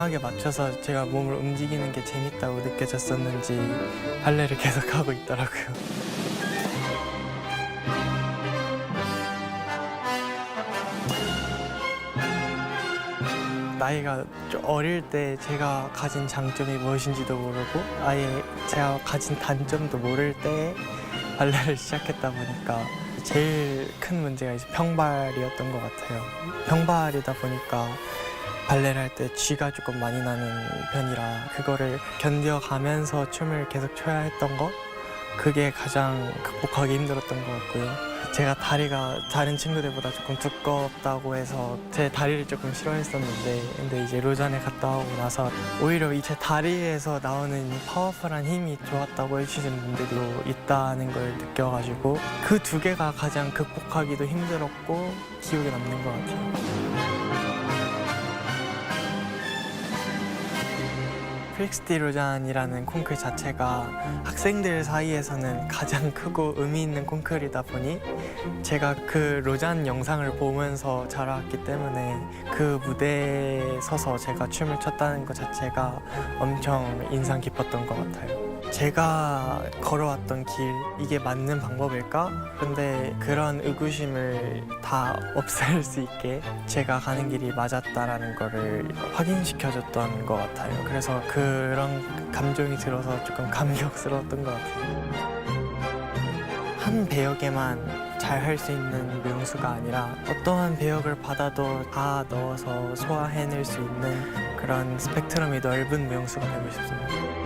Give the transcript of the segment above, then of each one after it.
하게 맞춰서 제가 몸을 움직이는 게 재밌다고 느껴졌었는지 발레를 계속 하고 있더라고요. 나이가 좀 어릴 때 제가 가진 장점이 무엇인지도 모르고 아예 제가 가진 단점도 모를 때 발레를 시작했다 보니까 제일 큰 문제가 이제 평발이었던 것 같아요. 평발이다 보니까 발레를 할 때 쥐가 조금 많이 나는 편이라 그거를 견뎌가면서 춤을 계속 춰야 했던 거 그게 가장 극복하기 힘들었던 것 같고요. 제가 다리가 다른 친구들보다 조금 두껍다고 해서 제 다리를 조금 싫어했었는데 근데 이제 로잔에 갔다 오고 나서 오히려 제 다리에서 나오는 파워풀한 힘이 좋았다고 해주시는 분들도 있다는 걸 느껴가지고 그 두 개가 가장 극복하기도 힘들었고 기억에 남는 것 같아요. 프릭스티 로잔이라는 콩쿨 자체가 학생들 사이에서는 가장 크고 의미 있는 콩쿨이다 보니 제가 그 로잔 영상을 보면서 자라왔기 때문에 그 무대에 서서 제가 춤을 췄다는 것 자체가 엄청 인상 깊었던 것 같아요. 제가 걸어왔던 길, 이게 맞는 방법일까? 근데 그런 의구심을 다 없앨 수 있게 제가 가는 길이 맞았다라는 거를 확인시켜줬던 것 같아요. 그래서 그런 감정이 들어서 조금 감격스러웠던 것 같아요. 한 배역에만 잘 할 수 있는 명수가 아니라 어떠한 배역을 받아도 다 넣어서 소화해낼 수 있는 그런 스펙트럼이 넓은 명수가 되고 싶습니다.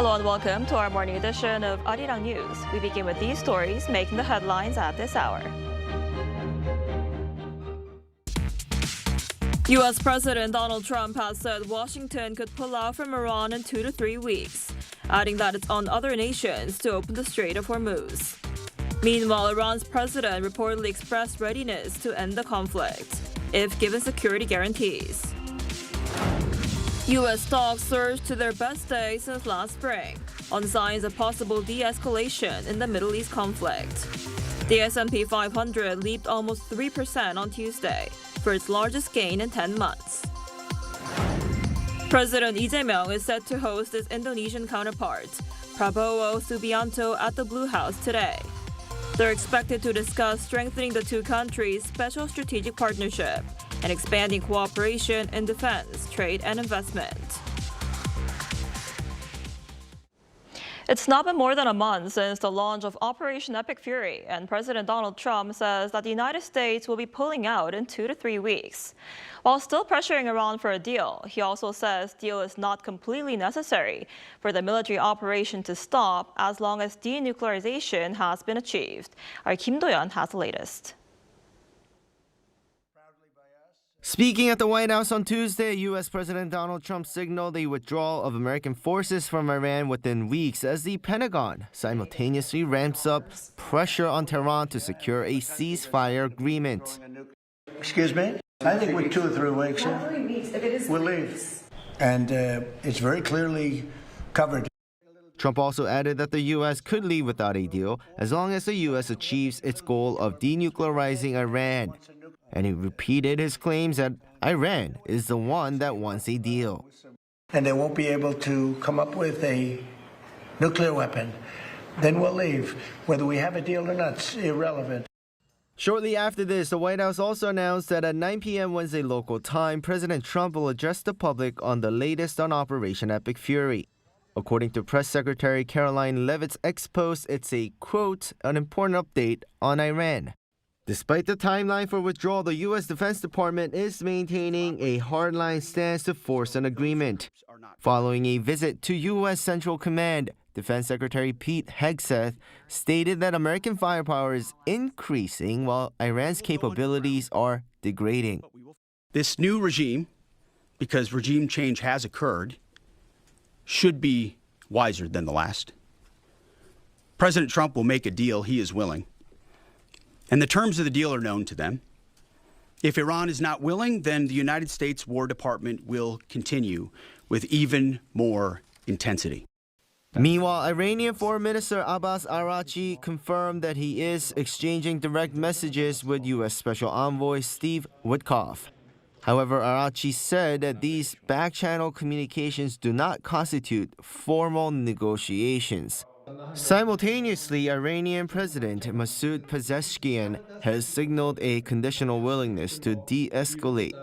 Hello and welcome to our morning edition of Arirang News. We begin with these stories making the headlines at this hour. U.S. President Donald Trump has said Washington could pull out from Iran in 2 to 3 weeks, adding that it's on other nations to open the Strait of Hormuz. Meanwhile, Iran's president reportedly expressed readiness to end the conflict, if given security guarantees. U.S. stocks surged to their best day since last spring, on signs of possible de-escalation in the Middle East conflict. The S&P 500 leaped almost 3% on Tuesday, for its largest gain in 10 months. President Lee Jae-myung is set to host his Indonesian counterpart, Prabowo Subianto, at the Blue House today. They're expected to discuss strengthening the two countries' special strategic partnership and expanding cooperation in defense, trade, and investment. It's not been more than a month since the launch of Operation Epic Fury, and President Donald Trump says that the United States will be pulling out in 2 to 3 weeks. While still pressuring Iran for a deal, he also says deal is not completely necessary for the military operation to stop as long as denuclearization has been achieved. Our Kim Do-yeon has the latest. Speaking at the White House on Tuesday, U.S. President Donald Trump signaled a withdrawal of American forces from Iran within weeks as the Pentagon simultaneously ramps up pressure on Tehran to secure a ceasefire agreement. Excuse me? I think we're 2 or 3 weeks. Not 3 weeks, if it is We'll leave. And it's very clearly covered. Trump also added that the U.S. could leave without a deal as long as the U.S. achieves its goal of denuclearizing Iran. And he repeated his claims that Iran is the one that wants a deal. And they won't be able to come up with a nuclear weapon. Then we'll leave. Whether we have a deal or not, it's irrelevant. Shortly after this, the White House also announced that at 9 p.m. Wednesday local time, President Trump will address the public on the latest on Operation Epic Fury. According to Press Secretary Caroline Leavitt's X post, it's a, quote, an important update on Iran. Despite the timeline for withdrawal, the U.S. Defense Department is maintaining a hardline stance to force an agreement. Following a visit to U.S. Central Command, Defense Secretary Pete Hegseth stated that American firepower is increasing while Iran's capabilities are degrading. This new regime, because regime change has occurred, should be wiser than the last. President Trump will make a deal he is willing. And the terms of the deal are known to them. If Iran is not willing, then the United States War Department will continue with even more intensity. Meanwhile, Iranian Foreign Minister Abbas Araghchi confirmed that he is exchanging direct messages with U.S. Special Envoy Steve Witkoff. However, Araghchi said that these back-channel communications do not constitute formal negotiations. Simultaneously, Iranian President Masoud Pezeshkian has signaled a conditional willingness to de-escalate.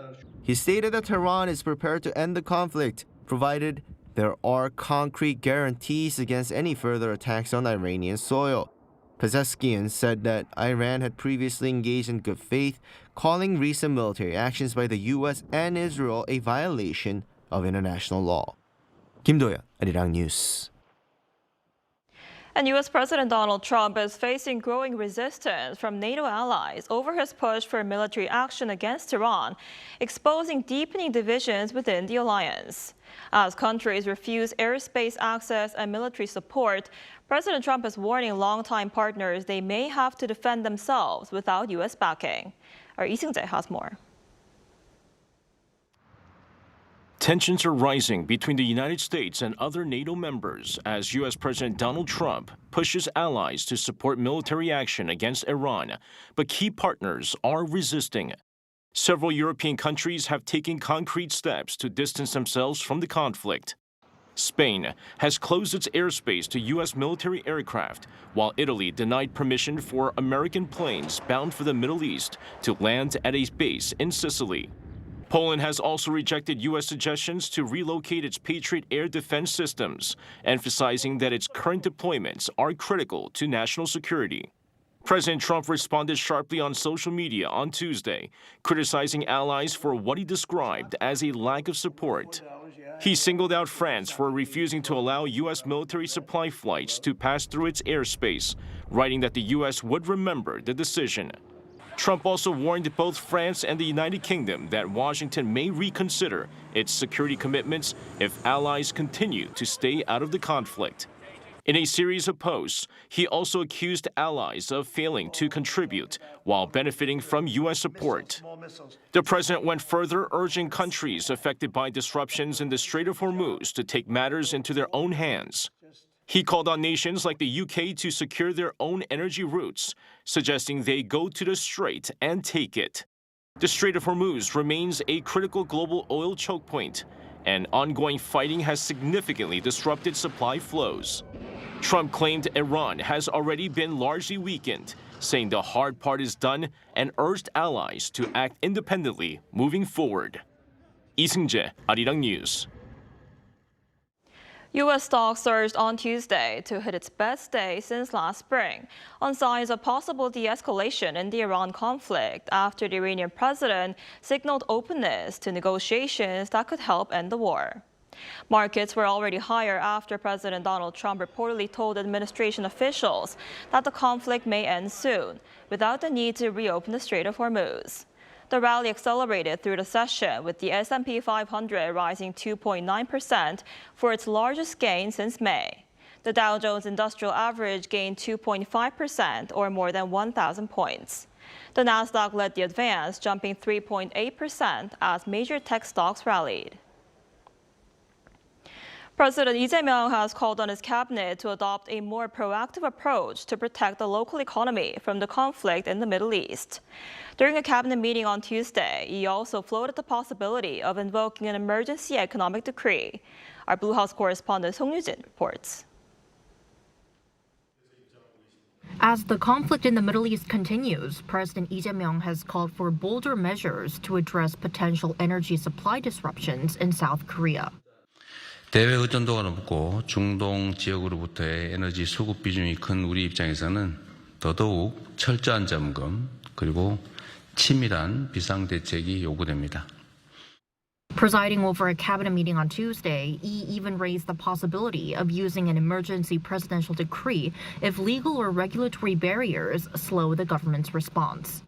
He stated that Tehran is prepared to end the conflict, provided there are concrete guarantees against any further attacks on Iranian soil. Pezeshkian said that Iran had previously engaged in good faith, calling recent military actions by the U.S. and Israel a violation of international law. 김도현, Arirang News. And U.S. President Donald Trump is facing growing resistance from NATO allies over his push for military action against Iran, exposing deepening divisions within the alliance. As countries refuse airspace access and military support, President Trump is warning longtime partners they may have to defend themselves without U.S. backing. Our Lee Seung-jae has more. Tensions are rising between the United States and other NATO members as U.S. President Donald Trump pushes allies to support military action against Iran, but key partners are resisting. Several European countries have taken concrete steps to distance themselves from the conflict. Spain has closed its airspace to U.S. military aircraft, while Italy denied permission for American planes bound for the Middle East to land at a base in Sicily. Poland has also rejected U.S. suggestions to relocate its Patriot air defense systems, emphasizing that its current deployments are critical to national security. President Trump responded sharply on social media on Tuesday, criticizing allies for what he described as a lack of support. He singled out France for refusing to allow U.S. military supply flights to pass through its airspace, writing that the U.S. would remember the decision. Trump also warned both France and the United Kingdom that Washington may reconsider its security commitments if allies continue to stay out of the conflict. In a series of posts, he also accused allies of failing to contribute while benefiting from U.S. support. The president went further, urging countries affected by disruptions in the Strait of Hormuz to take matters into their own hands. He called on nations like the UK to secure their own energy routes, suggesting they go to the strait and take it. The Strait of Hormuz remains a critical global oil choke point, and ongoing fighting has significantly disrupted supply flows. Trump claimed Iran has already been largely weakened, saying the hard part is done, and urged allies to act independently moving forward. Lee Seung-jae, Arirang News. U.S. stocks surged on Tuesday to hit its best day since last spring, on signs of possible de-escalation in the Iran conflict after the Iranian president signaled openness to negotiations that could help end the war. Markets were already higher after President Donald Trump reportedly told administration officials that the conflict may end soon, without the need to reopen the Strait of Hormuz. The rally accelerated through the session, with the S&P 500 rising 2.9% for its largest gain since May. The Dow Jones Industrial Average gained 2.5%, or more than 1,000 points. The Nasdaq led the advance, jumping 3.8% as major tech stocks rallied. President Lee Jae-myung has called on his cabinet to adopt a more proactive approach to protect the local economy from the conflict in the Middle East. During a cabinet meeting on Tuesday, he also floated the possibility of invoking an emergency economic decree. Our Blue House correspondent Song Yoo-jin reports. As the conflict in the Middle East continues, President Lee Jae-myung has called for bolder measures to address potential energy supply disruptions in South Korea. 대외 의존도가 높고 중동 지역으로부터의 에너지 수급 비중이 큰 우리 입장에서는 더더욱 철저한 점검 그리고 치밀한 비상 대책이 요구됩니다. Presiding over a cabinet meeting on Tuesday, Lee even raised the possibility of using an emergency presidential decree if legal or regulatory barriers slow the government's response.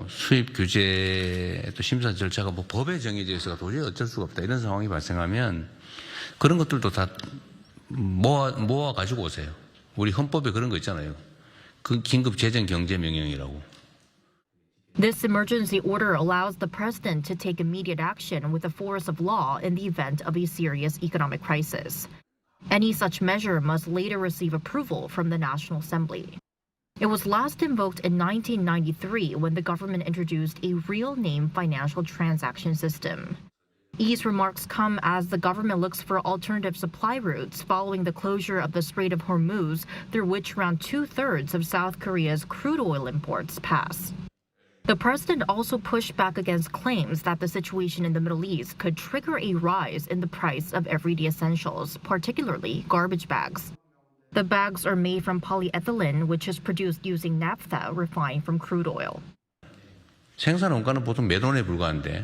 수입 규제 또 심사 절차가 법에 정해져 있어서 도저히 어쩔 수가 없다 이런 상황이 발생하면 그런 것들도 다 모아 가지고 오세요. 우리 헌법에 그런 거 있잖아요. 그 긴급 재정 경제 명령이라고. This emergency order allows the president to take immediate action with the force of law in the event of a serious economic crisis. Any such measure must later receive approval from the National Assembly. It was last invoked in 1993 when the government introduced a real name financial transaction system. Lee's remarks come as the government looks for alternative supply routes following the closure of the Strait of Hormuz, through which around 2/3 of South Korea's crude oil imports pass. The president also pushed back against claims that the situation in the Middle East could trigger a rise in the price of everyday essentials, particularly garbage bags. The bags are made from polyethylene, which is produced using naphtha refined from crude oil. 생산 원가는 보통 몇 원에 불과한데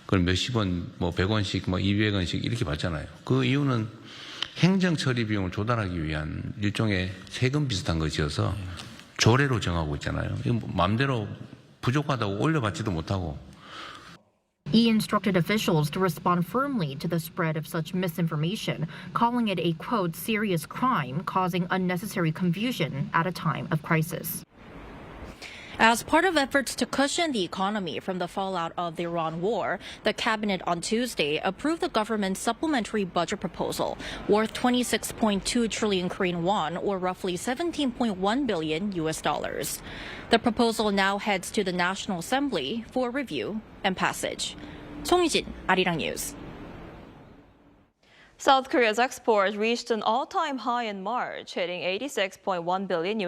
그걸 몇십 원, 100원씩, 200원씩 이렇게 받잖아요. 그 이유는 행정 처리 비용을 조달하기 위한 일종의 세금 비슷한 것이어서 조례로 정하고 있잖아요. 이거 마음대로 부족하다고 올려받지도 못하고. He instructed officials to respond firmly to the spread of such misinformation, calling it a, quote, serious crime causing unnecessary confusion at a time of crisis. As part of efforts to cushion the economy from the fallout of the Iran war, the cabinet on Tuesday approved the government's supplementary budget proposal worth 26.2 trillion Korean won, or roughly $17.1 billion. The proposal now heads to the National Assembly for review and passage. Song Yoo-jin, Arirang News. South Korea's exports reached an all-time high in March, hitting $86.1 billion.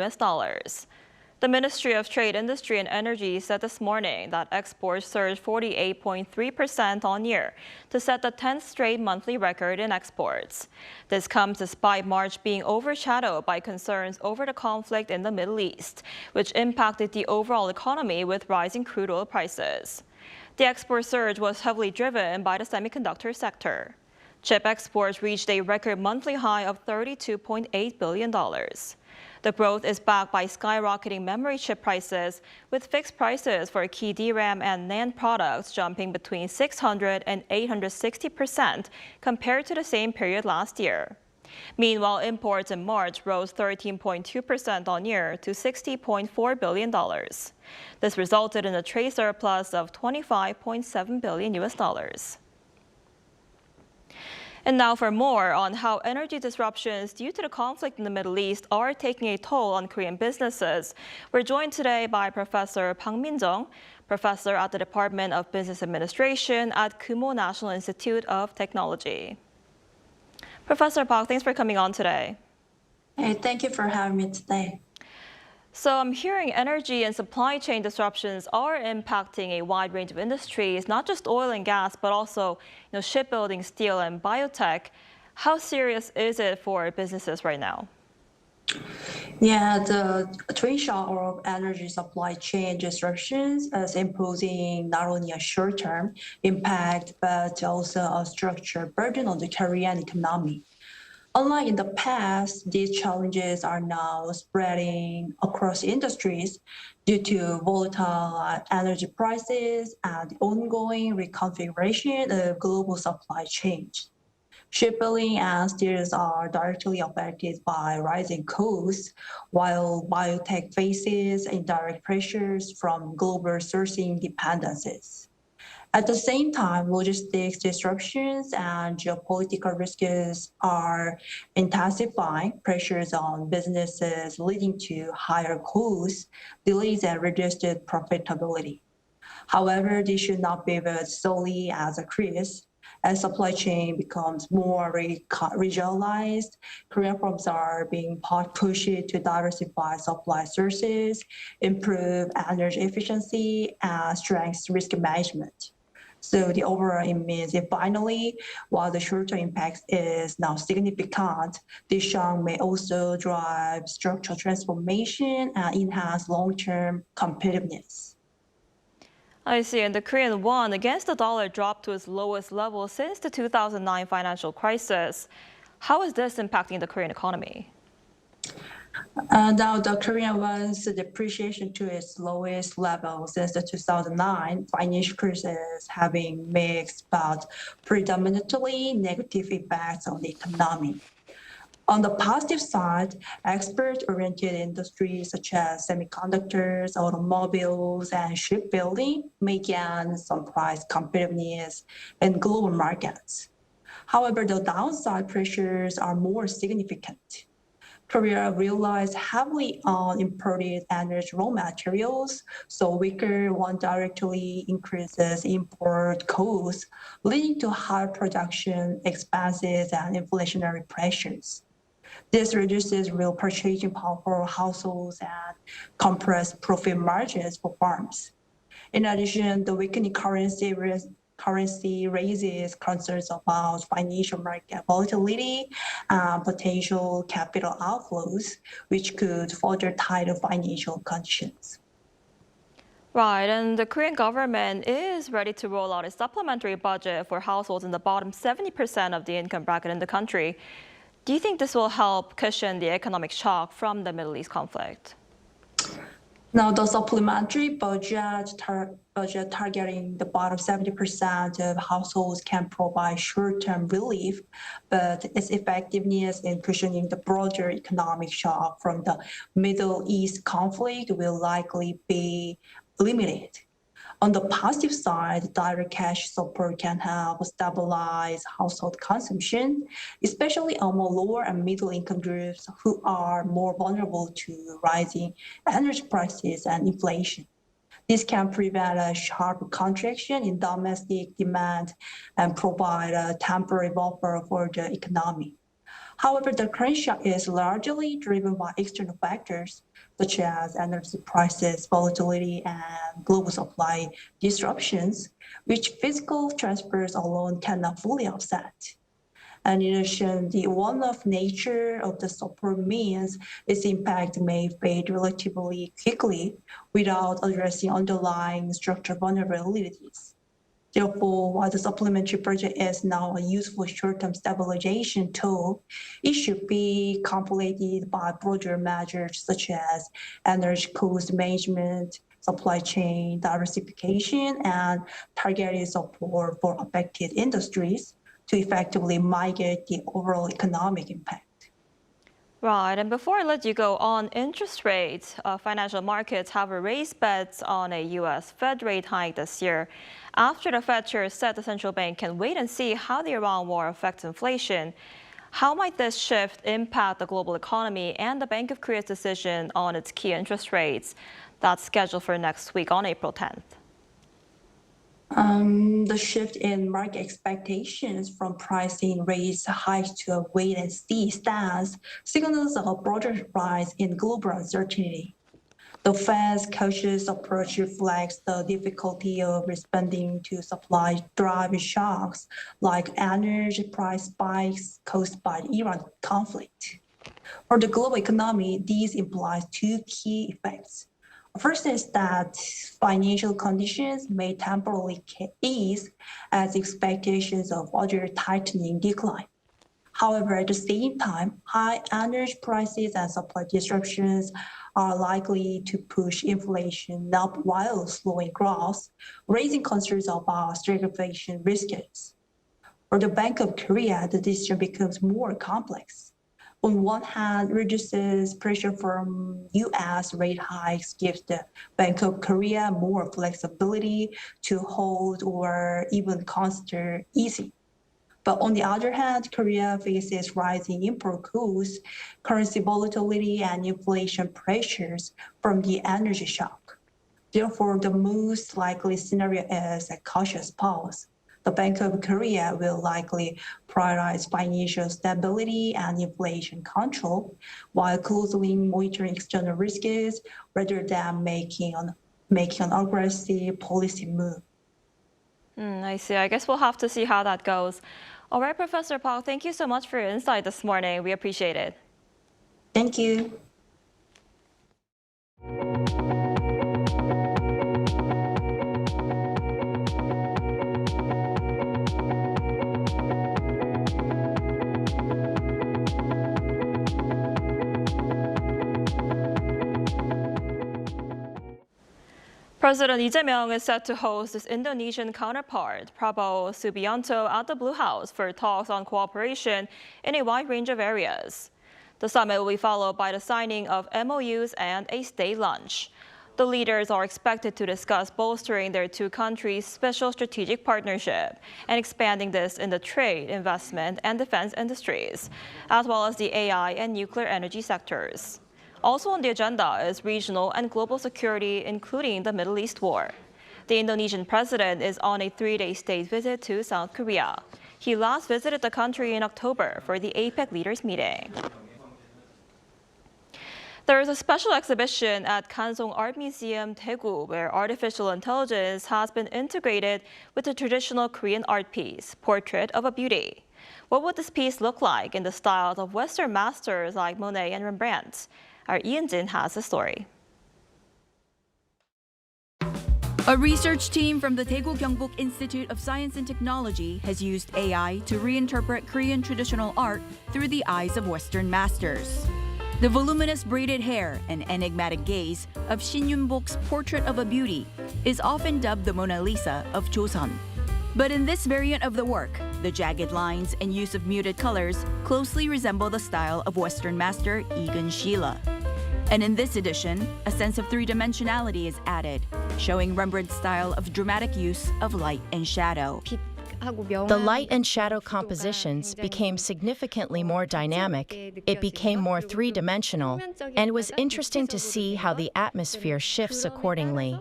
The Ministry of Trade, Industry and Energy said this morning that exports surged 48.3% on year to set the 10th straight monthly record in exports. This comes despite March being overshadowed by concerns over the conflict in the Middle East, which impacted the overall economy with rising crude oil prices. The export surge was heavily driven by the semiconductor sector. Chip exports reached a record monthly high of $32.8 billion. The growth is backed by skyrocketing memory chip prices, with fixed prices for key DRAM and NAND products jumping between 600 and 860% compared to the same period last year. Meanwhile, imports in March rose 13.2% on year to $60.4 billion. This resulted in a trade surplus of $25.7 billion. And now for more on how energy disruptions due to the conflict in the Middle East are taking a toll on Korean businesses. We're joined today by Professor Park Min-jung, professor at the Department of Business Administration at Kumo National Institute of Technology. Professor Park, thanks for coming on today. Hey, thank you for having me today. So I'm hearing energy and supply chain disruptions are impacting a wide range of industries, not just oil and gas, but also shipbuilding, steel, and biotech. How serious is it for businesses right now? Yeah, the twin shock of energy supply chain disruptions is imposing not only a short-term impact, but also a structural burden on the Korean economy. Unlike in the past, these challenges are now spreading across industries due to volatile energy prices and the ongoing reconfiguration of global supply chains. Shipbuilding and steels are directly affected by rising costs, while biotech faces indirect pressures from global sourcing dependencies. At the same time, logistics disruptions and geopolitical risks are intensifying pressures on businesses, leading to higher costs, delays, and reduced profitability. However, this should not be viewed solely as a crisis. As supply chain becomes more regionalized, Korean firms are being pushed to diversify supply sources, improve energy efficiency, and strengthen risk management. So the overall it means that finally, while the short-term impact is now significant, this shock may also drive structural transformation and enhance long-term competitiveness. I see, and the Korean won against the dollar dropped to its lowest level since the 2009 financial crisis. How is this impacting the Korean economy? Now, the Korean won's depreciation to its lowest level since the 2009 financial crisis, having mixed but predominantly negative impacts on the economy. On the positive side, export-oriented industries such as semiconductors, automobiles, and shipbuilding may gain some price competitiveness in global markets. However, the downside pressures are more significant. Korea relies heavily on imported energy raw materials, so weaker won directly increases import costs, leading to higher production expenses and inflationary pressures. This reduces real purchasing power for households and compress profit margins for farms. In addition, the weakening currency raises concerns about financial market volatility and potential capital outflows, which could further tighten financial conditions. Right, and the Korean government is ready to roll out a supplementary budget for households in the bottom 70% of the income bracket in the country. Do you think this will help cushion the economic shock from the Middle East conflict? Now, the supplementary budget targeting the bottom 70% of households can provide short-term relief, but its effectiveness in cushioning the broader economic shock from the Middle East conflict will likely be limited. On the positive side, direct cash support can help stabilize household consumption, especially among lower and middle income groups who are more vulnerable to rising energy prices and inflation. This can prevent a sharp contraction in domestic demand and provide a temporary buffer for the economy. However, the current shock is largely driven by external factors, such as energy prices, volatility, and global supply disruptions, which physical transfers alone cannot fully offset. And in addition, the one-off nature of the support means its impact may fade relatively quickly without addressing underlying structural vulnerabilities. Therefore, while the supplementary budget is now a useful short-term stabilization tool, it should be complemented by broader measures such as energy cost management, supply chain diversification, and targeted support for affected industries to effectively mitigate the overall economic impact. Right, and before I let you go on interest rates, financial markets have raised bets on a U.S. Fed rate hike this year. After the Fed chair said the central bank can wait and see how the Iran war affects inflation, how might this shift impact the global economy and the Bank of Korea's decision on its key interest rates? That's scheduled for next week on April 10th. The shift in market expectations from pricing rates hikes to a wait-and-see stance signals a broader rise in global uncertainty. The Fed's cautious approach reflects the difficulty of responding to supply-driven shocks like energy price spikes caused by the Iran conflict. For the global economy, these imply two key effects. First is that financial conditions may temporarily ease as expectations of further tightening decline. However, at the same time, high energy prices and supply disruptions are likely to push inflation up while slowing growth, raising concerns about stagflation risks. For the Bank of Korea, the decision becomes more complex. On one hand, reduces pressure from U.S. rate hikes, gives the Bank of Korea more flexibility to hold or even consider easing. But on the other hand, Korea faces rising import costs, currency volatility, and inflation pressures from the energy shock. Therefore, the most likely scenario is a cautious pause. The Bank of Korea will likely prioritize financial stability and inflation control while closely monitoring external risks rather than making an aggressive policy move. I see. I guess we'll have to see how that goes. All right, Professor Park, thank you so much for your insight this morning. We appreciate it. Thank you. President Lee Jae-myung is set to host his Indonesian counterpart, Prabowo Subianto, at the Blue House for talks on cooperation in a wide range of areas. The summit will be followed by the signing of MOUs and a state lunch. The leaders are expected to discuss bolstering their two countries' special strategic partnership and expanding this in the trade, investment, and defense industries, as well as the AI and nuclear energy sectors. Also on the agenda is regional and global security, including the Middle East war. The Indonesian president is on a 3-day state visit to South Korea. He last visited the country in October for the APEC leaders meeting. There is a special exhibition at Kansong Art Museum, Daegu, where artificial intelligence has been integrated with the traditional Korean art piece, Portrait of a Beauty. What would this piece look like in the styles of Western masters like Monet and Rembrandt? Our Ian Jin has the story. A research team from the Daegu Gyeongbok Institute of Science and Technology has used AI to reinterpret Korean traditional art through the eyes of Western masters. The voluminous braided hair and enigmatic gaze of Shin Yun-bok's Portrait of a Beauty is often dubbed the Mona Lisa of Joseon. But in this variant of the work, the jagged lines and use of muted colors closely resemble the style of Western master Egon Schiele. And in this edition, a sense of three-dimensionality is added, showing Rembrandt's style of dramatic use of light and shadow. The light and shadow compositions became significantly more dynamic. It became more three-dimensional, and it was interesting to see how the atmosphere shifts accordingly.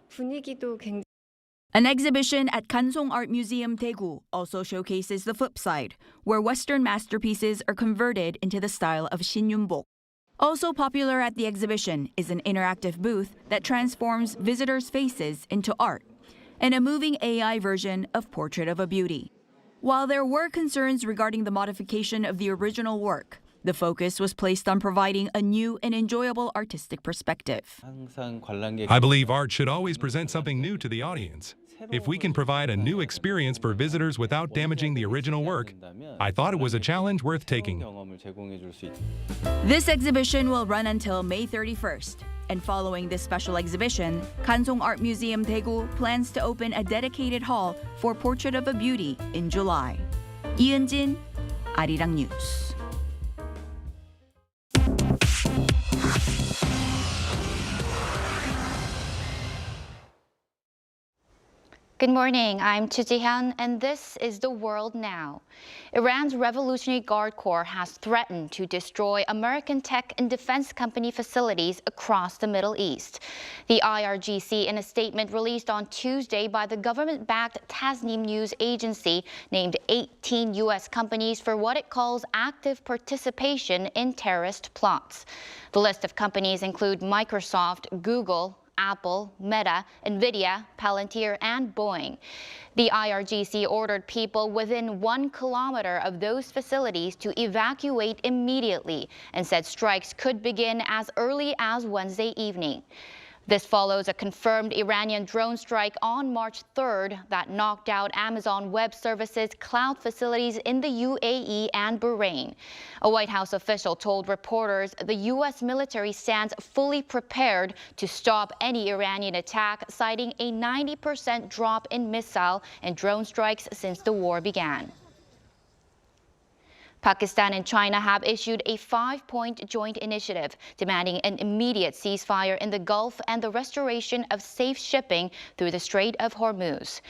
An exhibition at Kansong Art Museum, Daegu also showcases the flip side, where Western masterpieces are converted into the style of Shin Yun-bok. Also popular at the exhibition is an interactive booth that transforms visitors' faces into art, and a moving AI version of Portrait of a Beauty. While there were concerns regarding the modification of the original work, the focus was placed on providing a new and enjoyable artistic perspective. I believe art should always present something new to the audience. If we can provide a new experience for visitors without damaging the original work, I thought it was a challenge worth taking. This exhibition will run until May 31st. And following this special exhibition, Kansong Art Museum Daegu plans to open a dedicated hall for Portrait of a Beauty in July. Ian Jin, Arirang News. Good morning, I'm Chu Ji-hyun, and this is The World Now. Iran's Revolutionary Guard Corps has threatened to destroy American tech and defense company facilities across the Middle East. The IRGC, in a statement released on Tuesday by the government-backed Tasnim news agency, named 18 U.S. companies for what it calls active participation in terrorist plots. The list of companies include Microsoft, Google, Apple, Meta, Nvidia, Palantir, and Boeing. The IRGC ordered people within 1 kilometer of those facilities to evacuate immediately and said strikes could begin as early as Wednesday evening. This follows a confirmed Iranian drone strike on March 3rd that knocked out Amazon Web Services cloud facilities in the UAE and Bahrain. A White House official told reporters the U.S. military stands fully prepared to stop any Iranian attack, citing a 90% drop in missile and drone strikes since the war began. Pakistan and China have issued a 5-point joint initiative demanding an immediate ceasefire in the Gulf and the restoration of safe shipping through the Strait of Hormuz.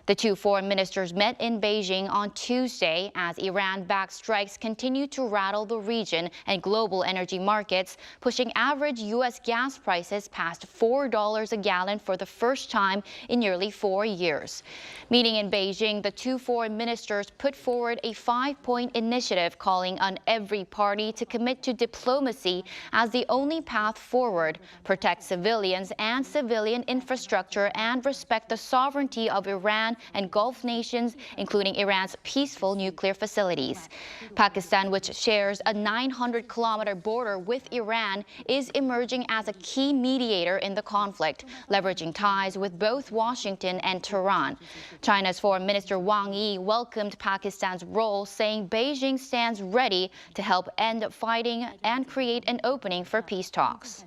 The two foreign ministers met in Beijing on Tuesday as Iran-backed strikes continue to rattle the region and global energy markets, pushing average U.S. gas prices past $4 a gallon for the first time in nearly 4 years. Meeting in Beijing, the two foreign ministers put forward a 5-point initiative calling on every party to commit to diplomacy as the only path forward, protect civilians and civilian infrastructure, and respect the sovereignty of Iran and Gulf nations, including Iran's peaceful nuclear facilities. Pakistan, which shares a 900-kilometer border with Iran, is emerging as a key mediator in the conflict, leveraging ties with both Washington and Tehran. China's Foreign Minister Wang Yi welcomed Pakistan's role, saying Beijing stands ready to help end fighting and create an opening for peace talks.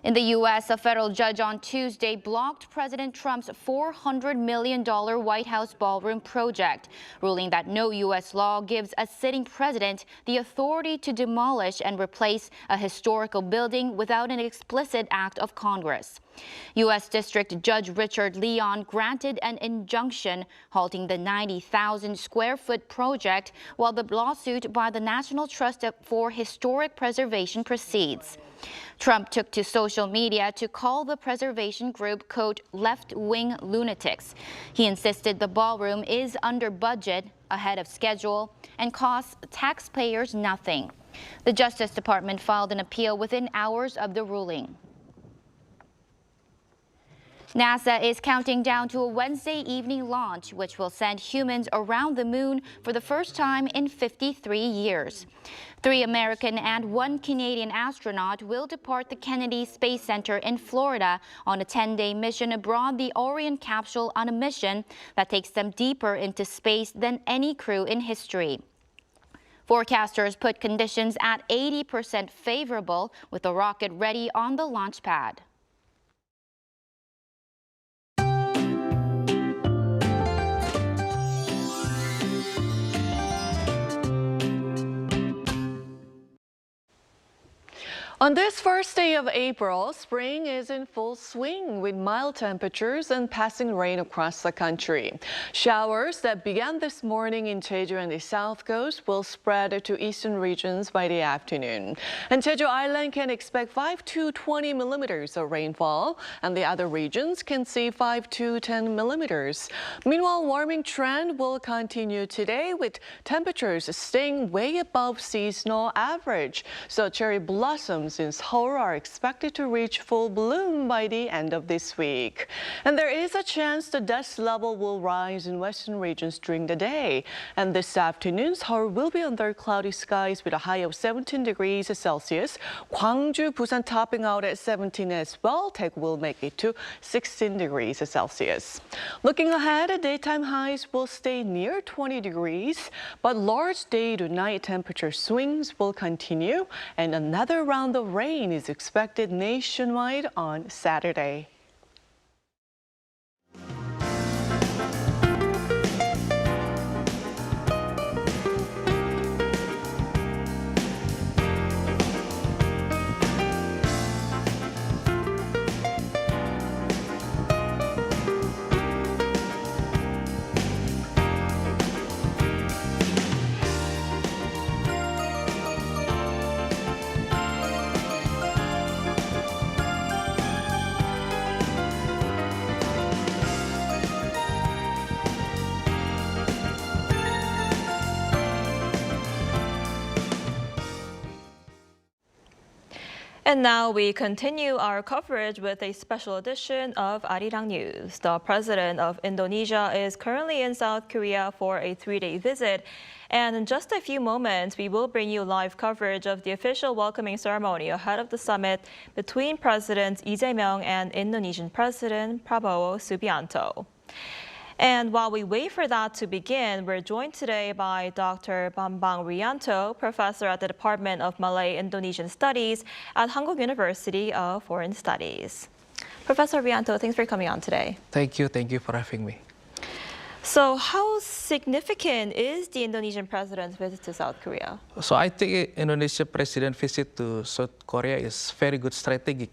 In the U.S., a federal judge on Tuesday blocked President Trump's $400 million White House ballroom project, ruling that no U.S. law gives a sitting president the authority to demolish and replace a historical building without an explicit act of Congress. U.S. District Judge Richard Leon granted an injunction halting the 90,000-square-foot project while the lawsuit by the National Trust for Historic Preservation proceeds. Trump took to social media to call the preservation group, quote, left-wing lunatics. He insisted the ballroom is under budget, ahead of schedule, and costs taxpayers nothing. The Justice Department filed an appeal within hours of the ruling. NASA is counting down to a Wednesday evening launch, which will send humans around the moon for the first time in 53 years. 3 American and 1 Canadian astronaut will depart the Kennedy Space Center in Florida on a 10-day mission aboard the Orion capsule on a mission that takes them deeper into space than any crew in history. Forecasters put conditions at 80% favorable, with the rocket ready on the launch pad. On this first day of April, spring is in full swing with mild temperatures and passing rain across the country. Showers that began this morning in Jeju and the South Coast will spread to eastern regions by the afternoon. And Jeju Island can expect 5 to 20 millimeters of rainfall, and the other regions can see 5 to 10 millimeters. Meanwhile, warming trend will continue today with temperatures staying way above seasonal average. So cherry blossoms in Seoul are expected to reach full bloom by the end of this week. And there is a chance the dust level will rise in western regions during the day. And this afternoon, Seoul will be under cloudy skies with a high of 17 degrees Celsius. Gwangju, Busan topping out at 17 as well. Daegu will make it to 16 degrees Celsius. Looking ahead, daytime highs will stay near 20 degrees, but large day to night temperature swings will continue, and another round of rain is expected nationwide on Saturday. And now we continue our coverage with a special edition of Arirang News. The president of Indonesia is currently in South Korea for a 3-day visit. And in just a few moments, we will bring you live coverage of the official welcoming ceremony ahead of the summit between Presidents Lee Jae-myung and Indonesian President Prabowo Subianto. And while we wait for that to begin, we're joined today by Dr. Bambang Rianto, professor at the Department of Malay-Indonesian Studies at Hankuk University of Foreign Studies. Professor Rianto, thanks for coming on today. Thank you for having me. So how significant is the Indonesian president's visit to South Korea? So I think Indonesian president visit to South Korea is very good strategic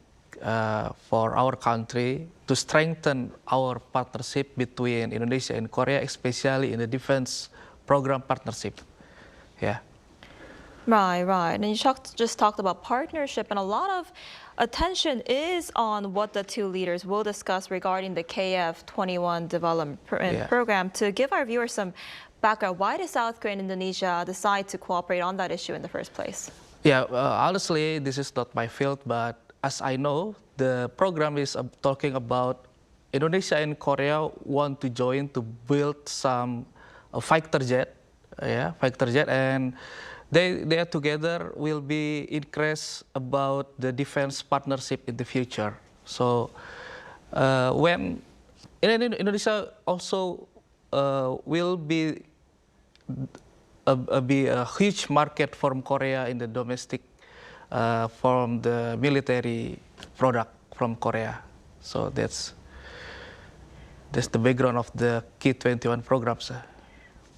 for our country to strengthen our partnership between Indonesia and Korea, especially in the defense program partnership. Yeah. Right. And you just talked about partnership, and a lot of attention is on what the two leaders will discuss regarding the KF-21 development program. To give our viewers some background, why did South Korea and Indonesia decide to cooperate on that issue in the first place? Yeah, honestly, this is not my field, but as I know, the program is talking about Indonesia and Korea want to join to build some fighter jet, and they are together will be increase about the defense partnership in the future. So when Indonesia also will be a huge market from Korea in the domestic. From the military product from Korea. So that's the background of the KF-21 programs.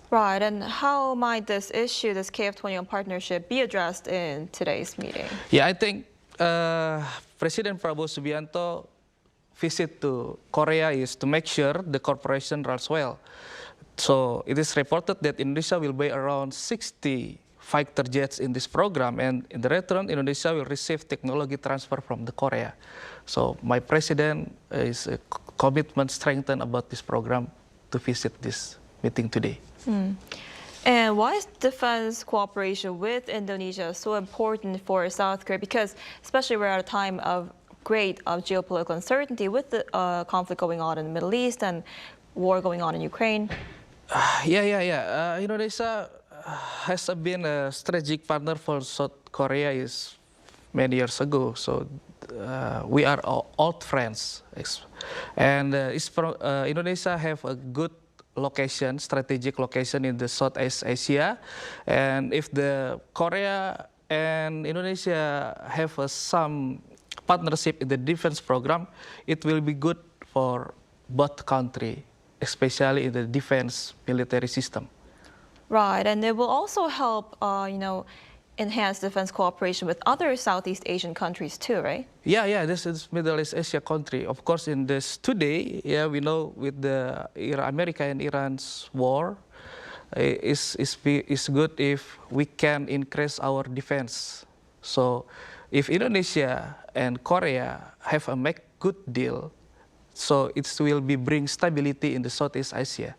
Right, and how might this issue, this KF-21 partnership, be addressed in today's meeting? Yeah, I think President Prabowo Subianto visit to Korea is to make sure the cooperation runs well. So it is reported that Indonesia will buy around 60 fighter jets in this program, and in the return, Indonesia will receive technology transfer from the Korea. So my president is a commitment strengthened about this program to visit this meeting today. And why is defense cooperation with Indonesia so important for South Korea? Because especially we're at a time of great geopolitical uncertainty with the conflict going on in the Middle East and war going on in Ukraine. Indonesia has been a strategic partner for South Korea many years ago. So we are old friends, and Indonesia have a good location, strategic location in the Southeast Asia, and if the Korea and Indonesia have some partnership in the defense program, it will be good for both countries, especially in the defense military system. Right, and it will also help, enhance defense cooperation with other Southeast Asian countries too, right? Yeah, this is Middle East Asia country. Of course, in this today, we know with the America and Iran's war, it's good if we can increase our defense. So, if Indonesia and Korea have a make good deal, so it will bring stability in the Southeast Asia.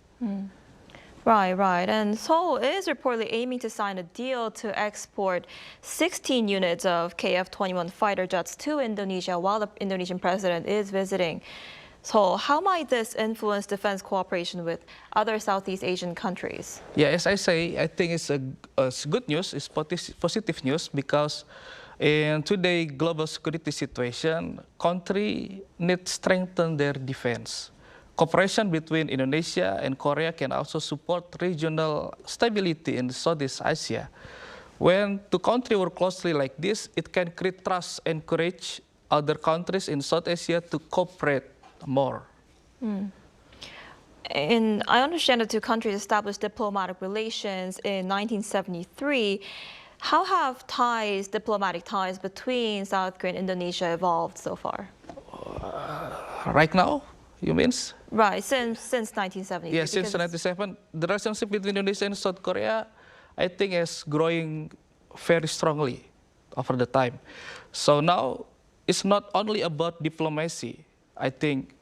Right. And Seoul is reportedly aiming to sign a deal to export 16 units of KF-21 fighter jets to Indonesia while the Indonesian president is visiting Seoul. How might this influence defense cooperation with other Southeast Asian countries? Yeah, as I say, I think it's good news, it's positive news, because in today's global security situation, countries need to strengthen their defense. Cooperation between Indonesia and Korea can also support regional stability in Southeast Asia. When two countries work closely like this, it can create trust and encourage other countries in South Asia to cooperate more. And I understand the two countries established diplomatic relations in 1973. How have diplomatic ties between South Korea and Indonesia evolved so far? Right now, you mean? Right, since 1973. Yeah, since 1997, the relationship between Indonesia and South Korea, I think, is growing very strongly over the time. So now, it's not only about diplomacy. I think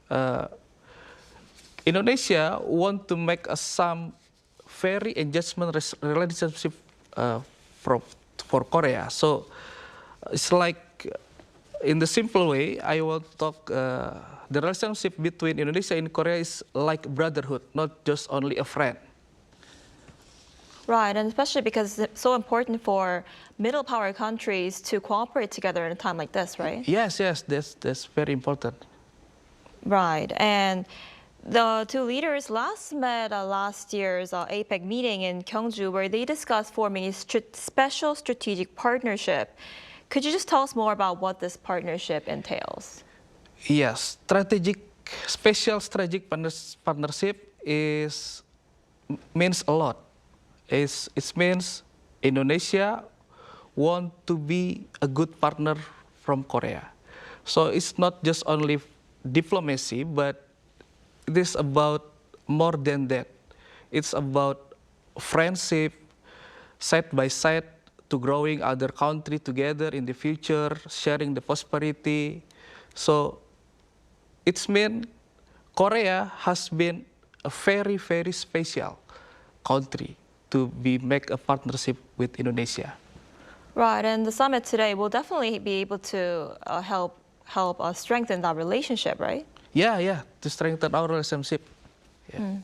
Indonesia want to make some very engagement relationship for Korea. So it's like in the simple way, I want to talk, the relationship between Indonesia and Korea is like brotherhood, not just only a friend. Right, and especially because it's so important for middle power countries to cooperate together in a time like this, right? Yes, that's very important. Right, and the two leaders last met at last year's APEC meeting in Gyeongju, where they discussed forming a special strategic partnership. Could you just tell us more about what this partnership entails? Yes, special strategic partnership means a lot. It means Indonesia want to be a good partner from Korea. So it's not just only diplomacy, but it is about more than that. It's about friendship, side by side, to growing other country together in the future, sharing the prosperity. So it's mean Korea has been a very, very special country to make a partnership with Indonesia. Right, and the summit today will definitely be able to help strengthen that relationship, right? Yeah, to strengthen our relationship. Yeah.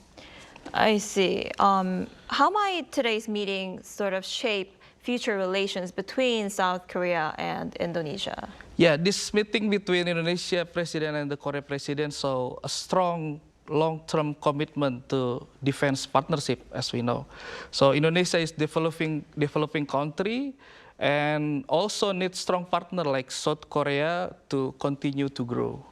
I see. How might today's meeting sort of shape future relations between South Korea and Indonesia? Yeah, this meeting between Indonesia president and the Korea president show a strong long-term commitment to defense partnership, as we know. So Indonesia is developing country and also needs strong partner like South Korea to continue to grow.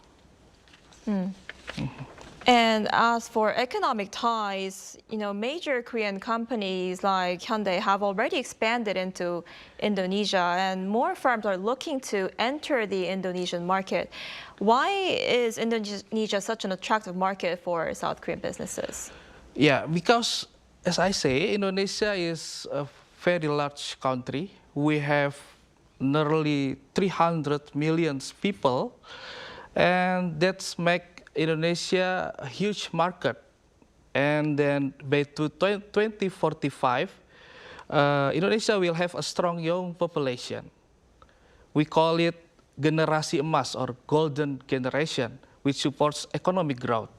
And as for economic ties, major Korean companies like Hyundai have already expanded into Indonesia, and more firms are looking to enter the Indonesian market. Why is Indonesia such an attractive market for South Korean businesses? Yeah, because as I say, Indonesia is a very large country. We have nearly 300 million people, and that's make Indonesia a huge market. And then by 2045, Indonesia will have a strong young population. We call it generasi emas or golden generation, which supports economic growth.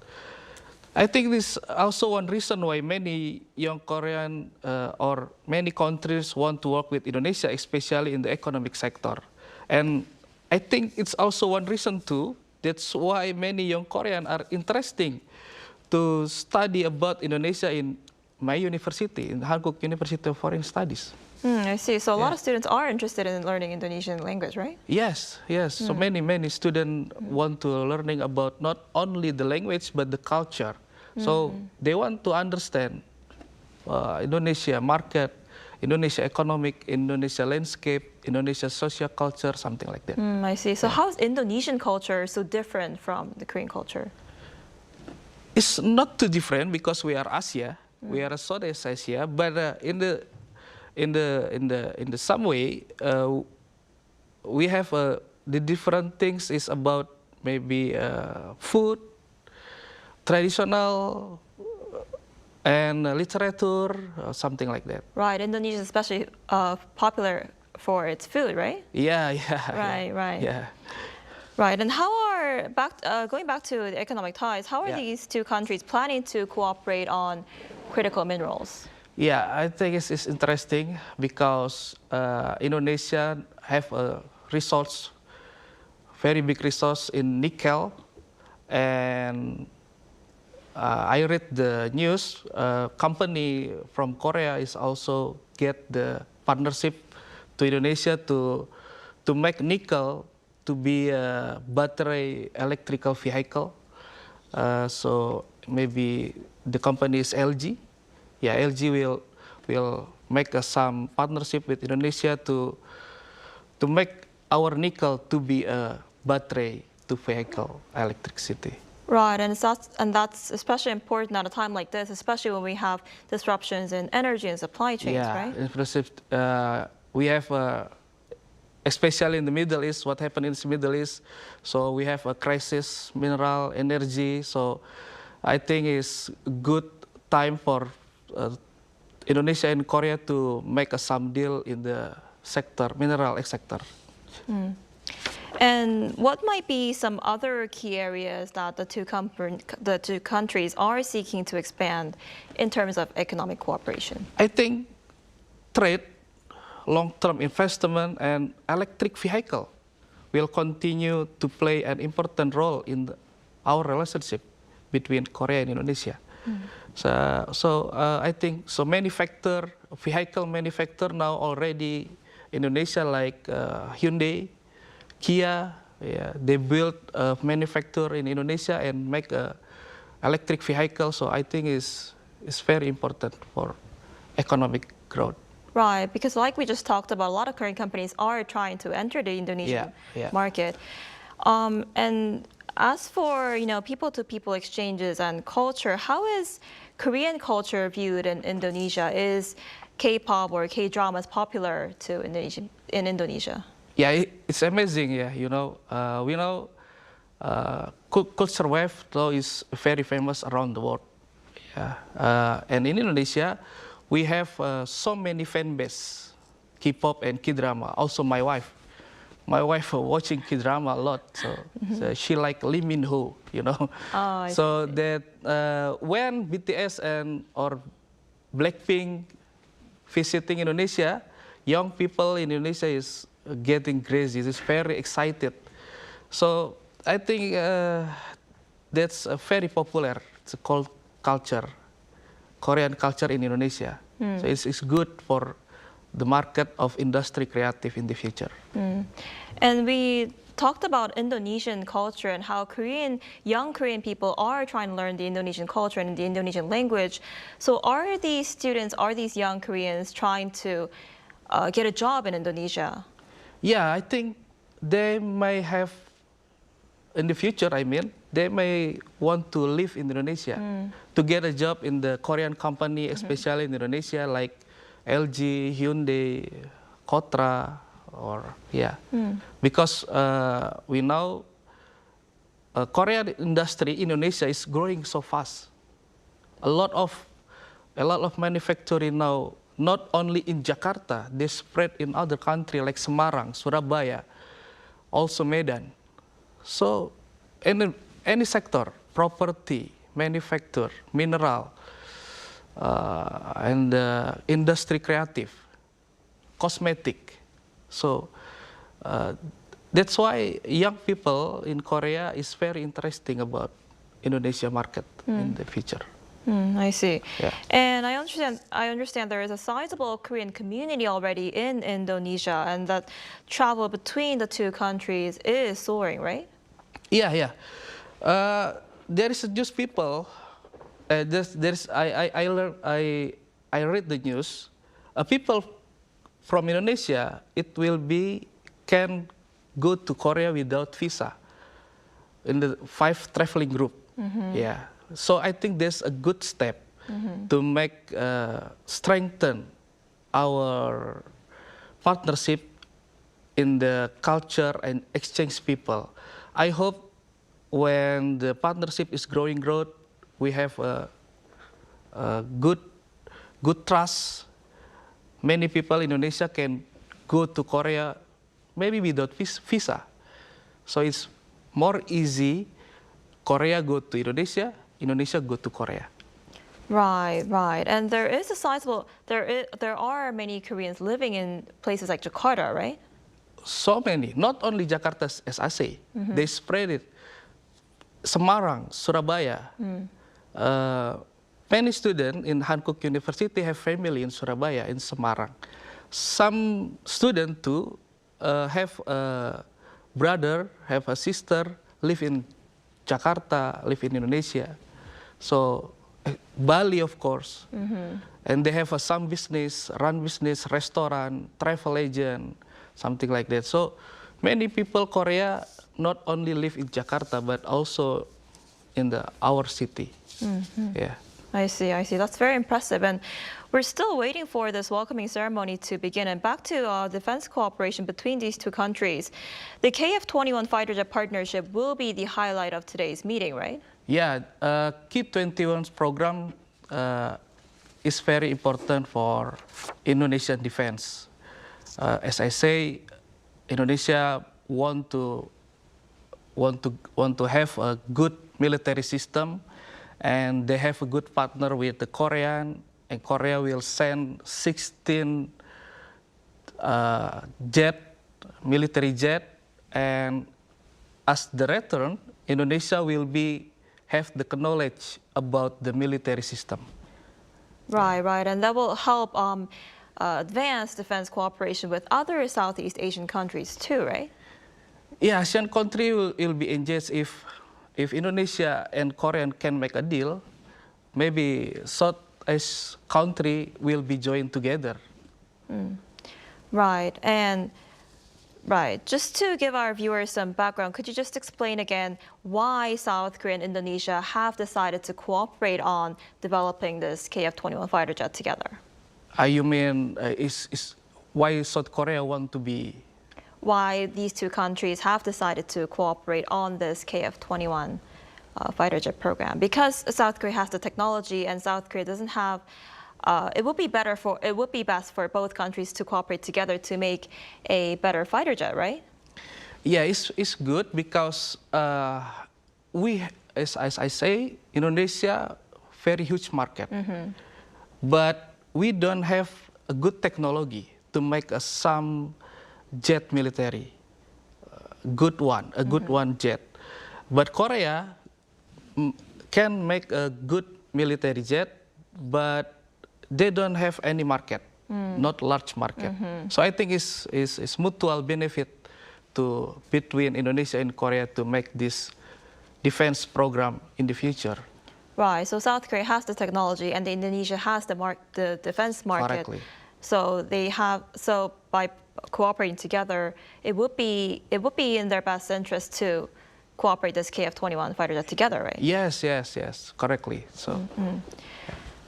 I think this is also one reason why many young Korean or many countries want to work with Indonesia, especially in the economic sector. And I think it's also one reason too, that's why many young Koreans are interested to study about Indonesia in my university, in Hankuk University of Foreign Studies. I see. So a lot of students are interested in learning Indonesian language, right? Yes. So many students want to learning about not only the language, but the culture. So they want to understand Indonesia market, Indonesia economic, Indonesia landscape, Indonesia social culture, something like that. I see. So how is Indonesian culture so different from the Korean culture? It's not too different because we are Asia, we are a Southeast Asia, but in the some way we have the different things is about maybe food, traditional, and literature, something like that. Right, Indonesia is especially popular for its food, right? Yeah. Right. Yeah. Right, and how are, going back to the economic ties, how are these two countries planning to cooperate on critical minerals? Yeah, I think it's interesting because Indonesia have a resource, very big resource in nickel, and I read the news. Company from Korea is also get the partnership to Indonesia to make nickel to be a battery electrical vehicle. So maybe the company is LG. Yeah, LG will make some partnership with Indonesia to make our nickel to be a battery to vehicle electricity. Right, and that's especially important at a time like this, especially when we have disruptions in energy and supply chains, right? Yeah, we have, especially in the Middle East, what happened in the Middle East. So we have a crisis, mineral, energy. So I think it's good time for Indonesia and Korea to make some deal in the sector, mineral sector. And what might be some other key areas that the two countries are seeking to expand in terms of economic cooperation? I think trade, long-term investment, and electric vehicle will continue to play an important role in our relationship between Korea and Indonesia. So I think vehicle manufacturer now already Indonesia like Hyundai, Kia, they build a manufacturer in Indonesia and make a electric vehicle. So I think it's very important for economic growth. Right, because like we just talked about, a lot of Korean companies are trying to enter the Indonesian market. And as for people-to-people exchanges and culture, how is Korean culture viewed in Indonesia? Is K-pop or K-dramas popular in Indonesia? Yeah, it's amazing. Yeah, we know culture wave though is very famous around the world. Yeah, and in Indonesia, we have so many fan base, K-pop and K-drama. Also, my wife watching K-drama a lot. So she like Lee Min-ho, Oh, so that when BTS or Blackpink visiting Indonesia, young people in Indonesia is getting crazy. It's very excited. So I think that's very popular. It's called culture, Korean culture in Indonesia. So it's good for the market of industry creative in the future. And we talked about Indonesian culture and how young Korean people are trying to learn the Indonesian culture and the Indonesian language. So are these young Koreans trying to get a job in Indonesia? Yeah, I think they may have, in the future, they may want to live in Indonesia to get a job in the Korean company, especially in Indonesia, like LG, Hyundai, Kotra, because we know Korean industry in Indonesia is growing so fast. A lot of manufacturing now, not only in Jakarta, they spread in other countries like Semarang, Surabaya, also Medan. So in any sector, property, manufacture, mineral, and industry creative, cosmetic. So that's why young people in Korea is very interesting about Indonesia market in the future. I see. Yeah. And I understand there is a sizable Korean community already in Indonesia, and that travel between the two countries is soaring, right? Yeah. There is just people. I read the news. People from Indonesia, can go to Korea without visa in the 5 traveling group. Yeah. So I think there's a good step to strengthen our partnership in the culture and exchange people. I hope when the partnership is growing, we have a good trust. Many people in Indonesia can go to Korea maybe without visa. So it's more easy. Korea go to Indonesia, Indonesia go to Korea. Right. And there is there are many Koreans living in places like Jakarta, right? So many, not only Jakarta as I say, they spread it. Semarang, Surabaya. Many students in Hankook University have family in Surabaya, in Semarang. Some students too have a brother, have a sister, live in Jakarta, live in Indonesia. So Bali, of course. And they have some business, run business, restaurant, travel agent, something like that. So many people Korea not only live in Jakarta, but also in our city. Yeah. I see. That's very impressive. And we're still waiting for this welcoming ceremony to begin. And back to defense cooperation between these two countries. The KF-21 fighter jet partnership will be the highlight of today's meeting, right? Yeah, KF-21's program is very important for Indonesian defense. As I say, Indonesia want to have a good military system, and they have a good partner with the Korean, and Korea will send 16 military jet, and as the return, Indonesia will have the knowledge about the military system. Right, right, and that will help advance defense cooperation with other Southeast Asian countries too, right? Yeah, Asian country will be engaged if Indonesia and Korea can make a deal. Maybe Southeast country will be joined together. Right, and just to give our viewers some background, could you just explain again why South Korea and Indonesia have decided to cooperate on developing this KF-21 fighter jet together? You mean is why South Korea want to be? Why these two countries have decided to cooperate on this KF-21 fighter jet program? Because South Korea has the technology and South Korea doesn't have. It would be best for both countries to cooperate together to make a better fighter jet, right? Yeah, it's good because we, as I say, Indonesia very huge market, but we don't have a good technology to make some jet military, good one jet. But Korea can make a good military jet, but they don't have any market, not large market. So I think it's mutual benefit between Indonesia and Korea to make this defense program in the future. Right. So South Korea has the technology, and Indonesia has the defense market. Correctly. So by cooperating together, it would be in their best interest to cooperate this KF-21 fighter jet together, right? Yes, correctly. So.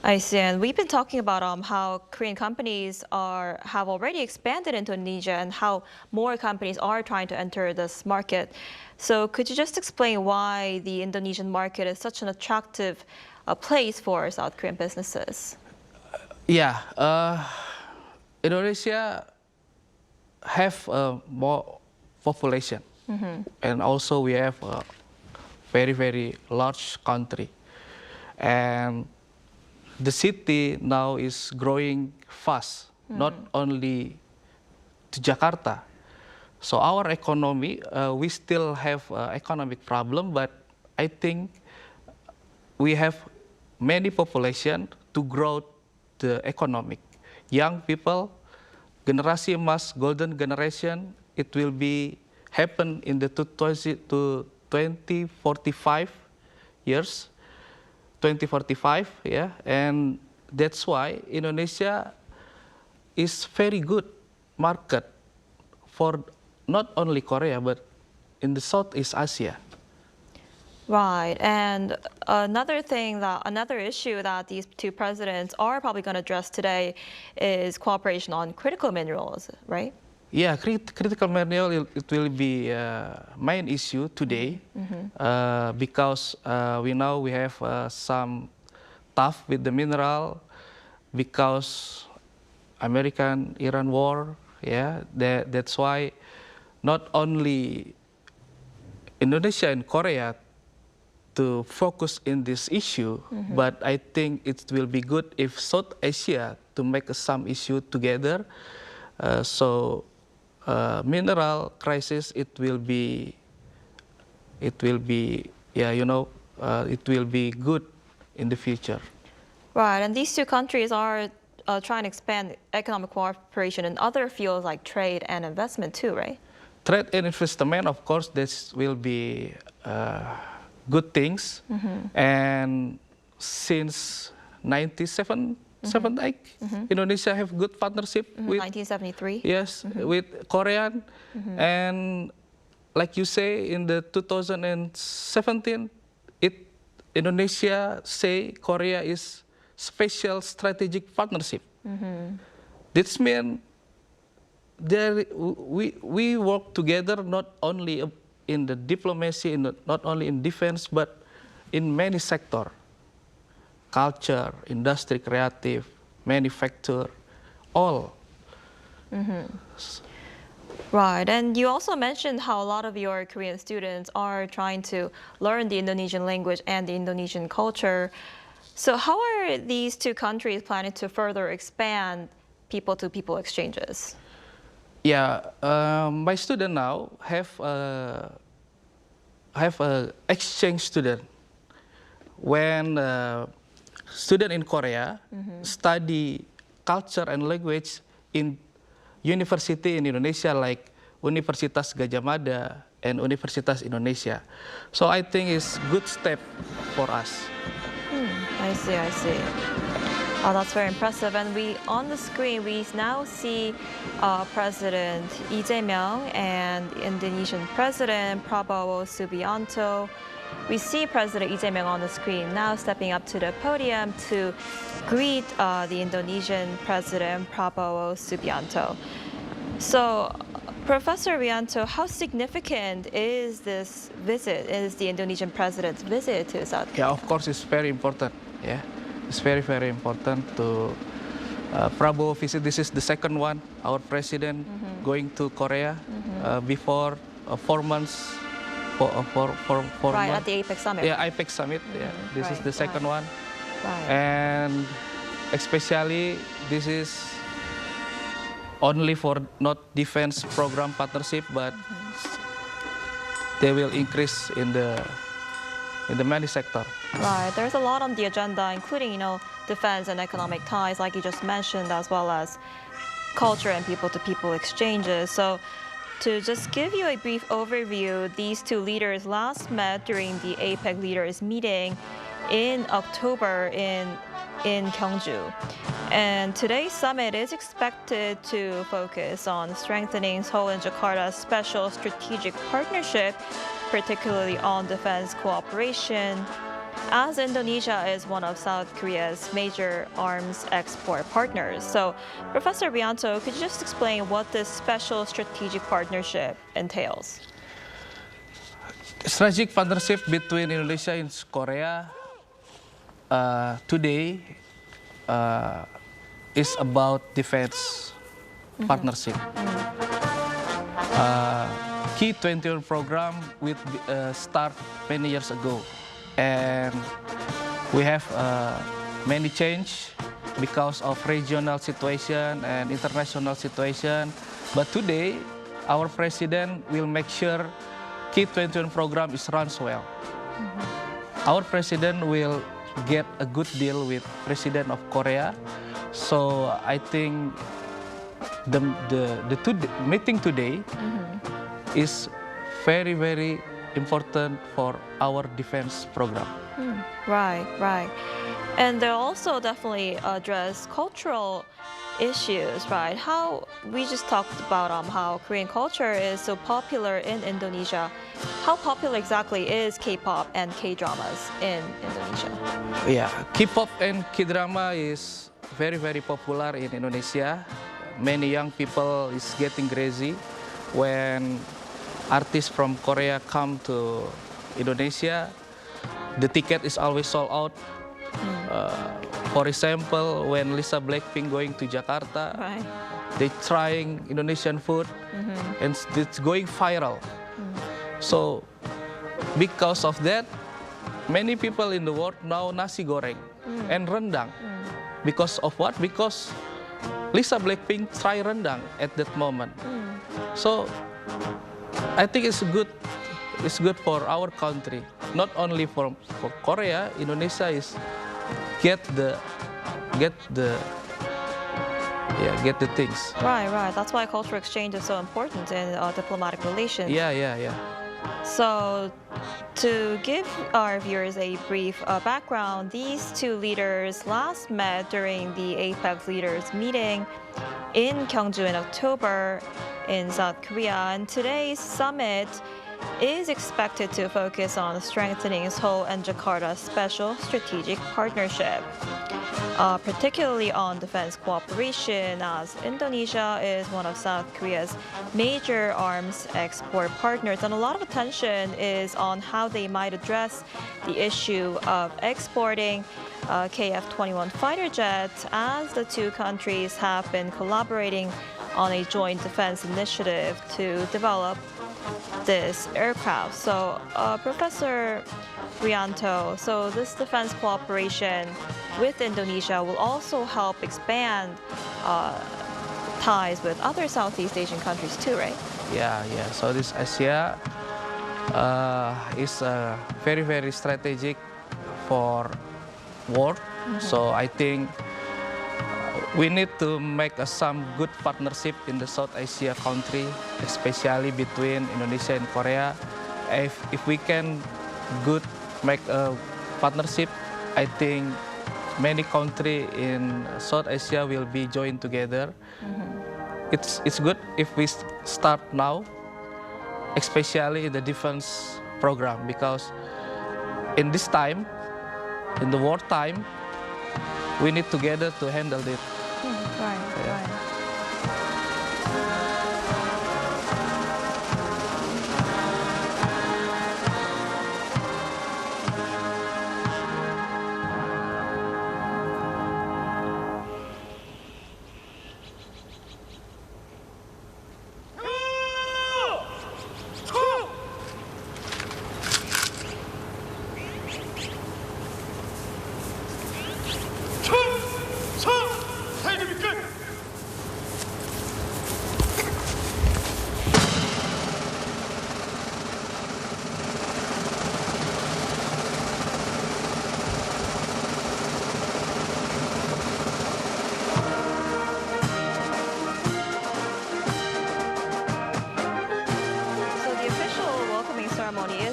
I see, and we've been talking about how Korean companies have already expanded into Indonesia and how more companies are trying to enter this market. So could you just explain why the Indonesian market is such an attractive place for South Korean businesses? Yeah, Indonesia have more population, and also we have a very, very large country, and the city now is growing fast, not only to Jakarta. So our economy, we still have economic problem, but I think we have many population to grow the economic. Young people, generasi emas, golden generation, it will be happen in the 2045 years. 2045, yeah, and that's why Indonesia is very good market for not only Korea but in the Southeast Asia. Right, and another issue that these two presidents are probably going to address today is cooperation on critical minerals, right? Yeah, critical mineral, it will be main issue today because we know we have some tough with the mineral because American-Iran war. Yeah, that's why not only Indonesia and Korea to focus in this issue, but I think it will be good if South Asia to make some issue together. Mineral crisis, it will be it will be good in the future. Right, and these two countries are trying to expand economic cooperation in other fields like trade and investment too, right? Trade and investment, of course, this will be good things. And since 1978, Indonesia have good partnership with 1973. Yes, with Korean, and like you say, in the 2017, Indonesia say Korea is special strategic partnership. This means we work together not only in the diplomacy, not only in defense, but in many sectors. Culture, industry, creative, manufacture, all. Right, and you also mentioned how a lot of your Korean students are trying to learn the Indonesian language and the Indonesian culture. So how are these two countries planning to further expand people-to-people exchanges? Yeah, my student now have a exchange student. When student in Korea study culture and language in university in Indonesia like Universitas Gadjah Mada and Universitas Indonesia. So I think it's good step for us. I see. Oh, that's very impressive. And on the screen, we now see President Lee Jae-myung and Indonesian President Prabowo Subianto. We see President Lee Jae-myung on the screen now stepping up to the podium to greet the Indonesian President Prabowo Subianto. So, Professor Wianto, how significant is this visit, is the Indonesian President's visit to South Korea? Yeah, of course, it's very important. Yeah, it's very, very important to Prabowo visit. This is the second one, our president going to Korea before 4 months. Right, at the APEC summit. Yeah, APEC summit. Yeah, this is the second one. Right. And especially, this is only for not defense program partnership, but they will increase in the many sector. Right, there's a lot on the agenda, including, defense and economic ties, like you just mentioned, as well as culture and people-to-people exchanges. So, to just give you a brief overview, these two leaders last met during the APEC leaders meeting in October in Gyeongju. And today's summit is expected to focus on strengthening Seoul and Jakarta's special strategic partnership, particularly on defense cooperation, as Indonesia is one of South Korea's major arms export partners. So, Professor Wianto, could you just explain what this special strategic partnership entails? Strategic partnership between Indonesia and Korea today is about defense partnership. Key 21 program will start many years ago, and we have many change because of regional situation and international situation. But today, our president will make sure Key 21 program is runs well. Our president will get a good deal with President of Korea. So I think the meeting today is very, very important for our defense program. Right. And they'll also definitely address cultural issues, right? How we just talked about how Korean culture is so popular in Indonesia. How popular exactly is K-pop and K-dramas in Indonesia? Yeah, K-pop and K-drama is very, very popular in Indonesia. Many young people is getting crazy when artists from Korea come to Indonesia. The ticket is always sold out. For example, when Lisa Blackpink going to Jakarta, they trying Indonesian food, and it's going viral. So, because of that, many people in the world know nasi goreng and rendang. Because of what? Because Lisa Blackpink try rendang at that moment. So, I think it's good. It's good for our country, not only for Korea. Indonesia is get the things. Right. That's why cultural exchange is so important in diplomatic relations. Yeah. So, to give our viewers a brief background, these two leaders last met during the APEC leaders meeting in Gyeongju in October in South Korea. And today's summit is expected to focus on strengthening Seoul and Jakarta's special strategic partnership, particularly on defense cooperation, as Indonesia is one of South Korea's major arms export partners. And a lot of attention is on how they might address the issue of exporting KF-21 fighter jets, as the two countries have been collaborating on a joint defense initiative to develop this aircraft. So, Professor Subianto, so this defense cooperation with Indonesia will also help expand ties with other Southeast Asian countries too, right? Yeah. Southeast Asia is very, very strategic for war. So I think we need to make some good partnership in the South Asia country, especially between Indonesia and Korea. If we can make a partnership, I think many countries in South Asia will be joined together. It's good if we start now, especially in the defense program, because in this time, in the wartime, we need together to handle it. Right.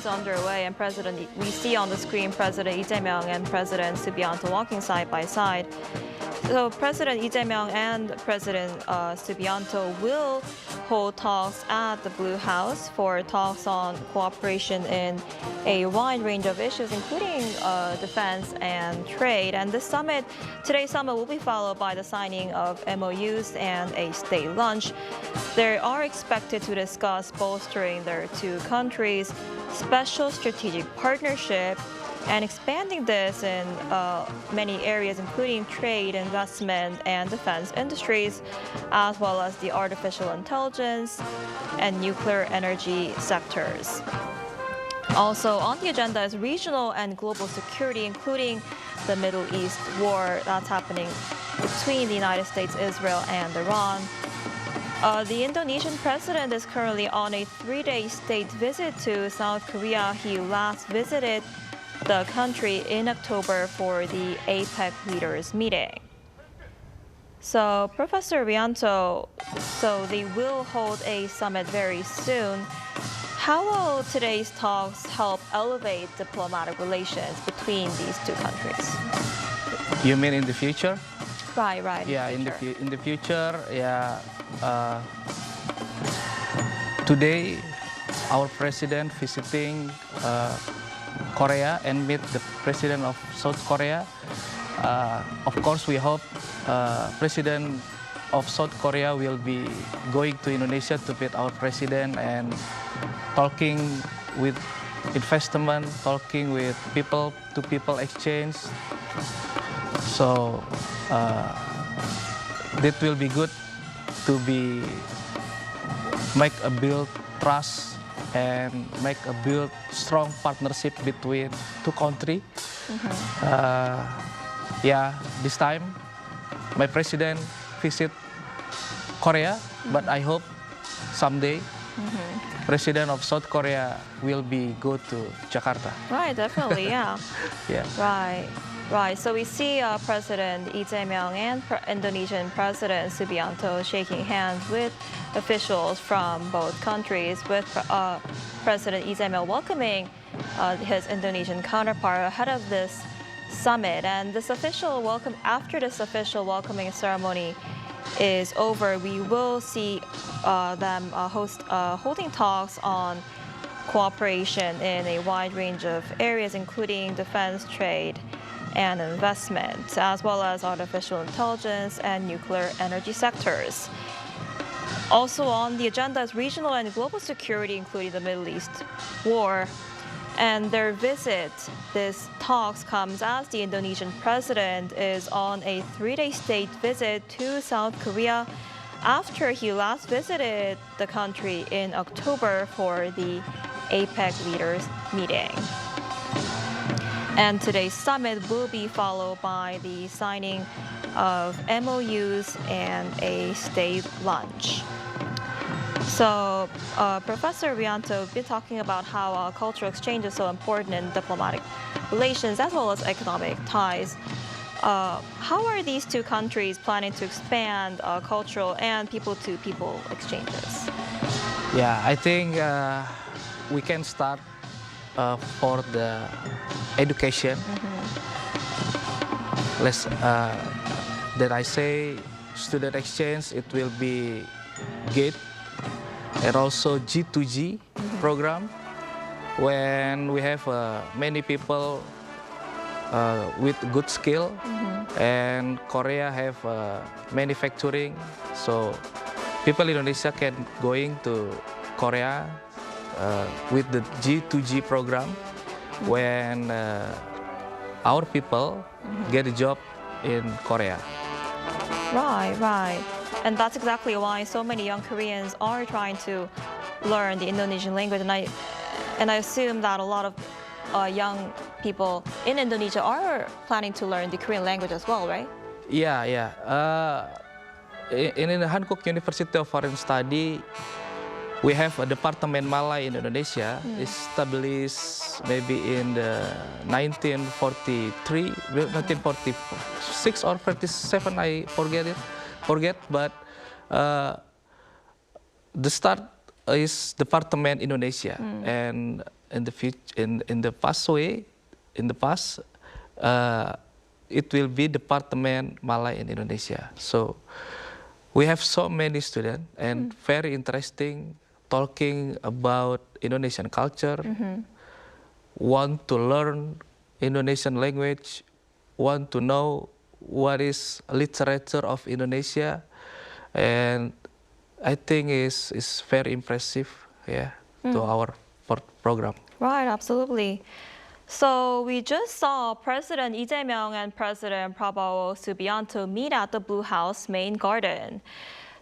Underway, and we see on the screen President Lee Jae-myung and President Subianto walking side by side. So President Lee Jae-myung and President Subianto will hold talks at the Blue House for talks on cooperation in a wide range of issues, including defense and trade. And today's summit will be followed by the signing of MOUs and a state lunch. They are expected to discuss bolstering their two countries' special strategic partnership and expanding this in many areas, including trade, investment, and defense industries, as well as the artificial intelligence and nuclear energy sectors. Also on the agenda is regional and global security, including the Middle East war that's happening between the United States, Israel, and Iran. The Indonesian president is currently on a 3-day state visit to South Korea. He last visited the country in October for the APEC leaders meeting. So, Professor Subianto, so they will hold a summit very soon. How will today's talks help elevate diplomatic relations between these two countries? You mean in the future? Right. Yeah, in the future, yeah. Today, our president visiting Korea and meet the president of South Korea. Of course, we hope president of South Korea will be going to Indonesia to meet our president and talking with investment, talking with people-to-people exchange. So that will be good to make a build trust and make a build strong partnership between two countries. This time my president visit Korea, but I hope someday president of South Korea will be go to Jakarta. Right, definitely, yeah. Right. So we see President Lee Jae-myung and Indonesian President Subianto shaking hands with officials from both countries, with President Lee Jae-myung welcoming his Indonesian counterpart ahead of this summit. And after this official welcoming ceremony is over, we will see them holding talks on cooperation in a wide range of areas, including defense, trade, and investment, as well as artificial intelligence and nuclear energy sectors. Also on the agenda is regional and global security, including the Middle East war. And their this talks comes as the Indonesian president is on a 3-day state visit to South Korea. after he last visited the country in October for the APEC leaders meeting. And today's summit will be followed by the signing of MOUs and a state lunch. So, Professor Subianto, we've been talking about how cultural exchange is so important in diplomatic relations as well as economic ties. How are these two countries planning to expand cultural and people-to-people exchanges? Yeah, I think we can start for the education. Let's that I say student exchange, it will be GATE and also G2G program when we have many people with good skill and Korea have manufacturing, so people in Indonesia can going to Korea with the G2G program when our people get a job in Korea. Right. And that's exactly why so many young Koreans are trying to learn the Indonesian language. And I assume that a lot of young people in Indonesia are planning to learn the Korean language as well, right? Yeah. In the Hankook University of Foreign Study, we have a department Malay in Indonesia, established maybe in the 1943, 1946 or 47, I forget. But the start is department Indonesia, and in the past, it will be department Malay in Indonesia. So we have so many students and very interesting. Talking about Indonesian culture, want to learn Indonesian language, want to know what is literature of Indonesia, and I think is very impressive, to our program. Right, absolutely. So we just saw President Lee Jae-myung and President Prabowo Subianto meet at the Blue House main garden.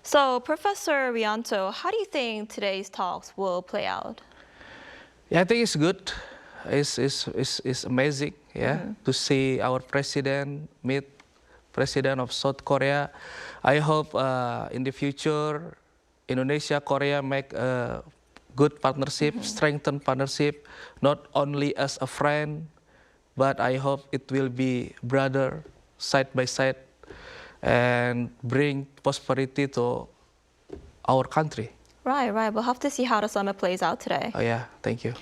So, Professor Subianto, how do you think today's talks will play out? Yeah, I think it's good. It's amazing, to see our president meet president of South Korea. I hope in the future, Indonesia, Korea make a good partnership, strengthen partnership, not only as a friend, but I hope it will be brother, side by side, and bring prosperity to our country. Right. We'll have to see how the summit plays out today. Oh yeah, thank you.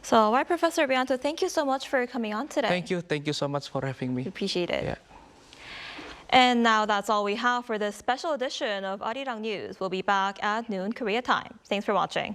So, all right, Professor Subianto, thank you so much for coming on today. Thank you so much for having me. Appreciate it. Yeah. And now that's all we have for this special edition of Arirang News. We'll be back at noon Korea time. Thanks for watching.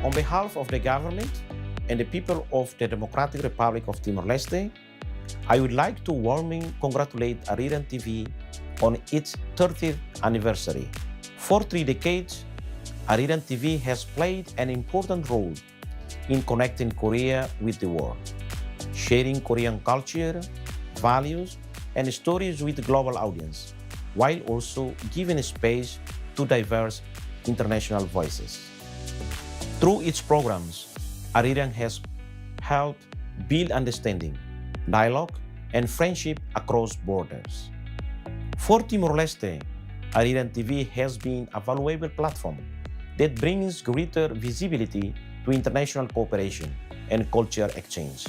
On behalf of the government and the people of the Democratic Republic of Timor-Leste, I would like to warmly congratulate Arirang TV on its 30th anniversary. For 3 decades, Arirang TV has played an important role in connecting Korea with the world, sharing Korean culture, values, and stories with the global audience, while also giving space to diverse international voices. Through its programs, Arirang has helped build understanding, dialogue, and friendship across borders. For Timor-Leste, Arirang TV has been a valuable platform that brings greater visibility to international cooperation and culture exchange.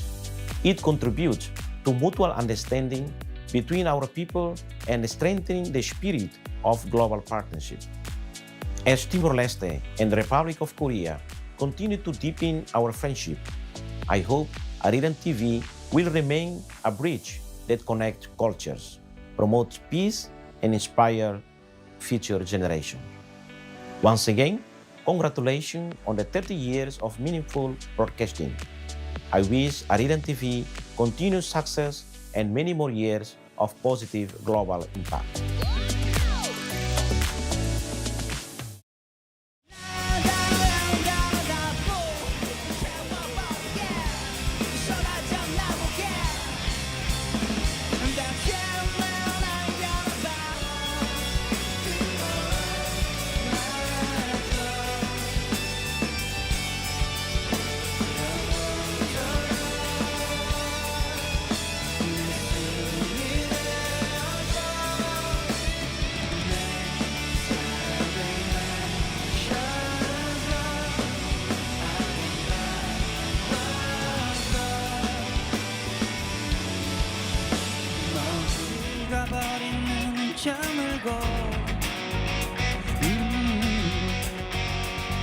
It contributes to mutual understanding between our people and strengthening the spirit of global partnership. As Timor-Leste and the Republic of Korea continue to deepen our friendship, I hope Arirang TV will remain a bridge that connects cultures, promotes peace, and inspire future generations. Once again, congratulations on the 30 years of meaningful broadcasting. I wish Arirang TV continued success and many more years of positive global impact.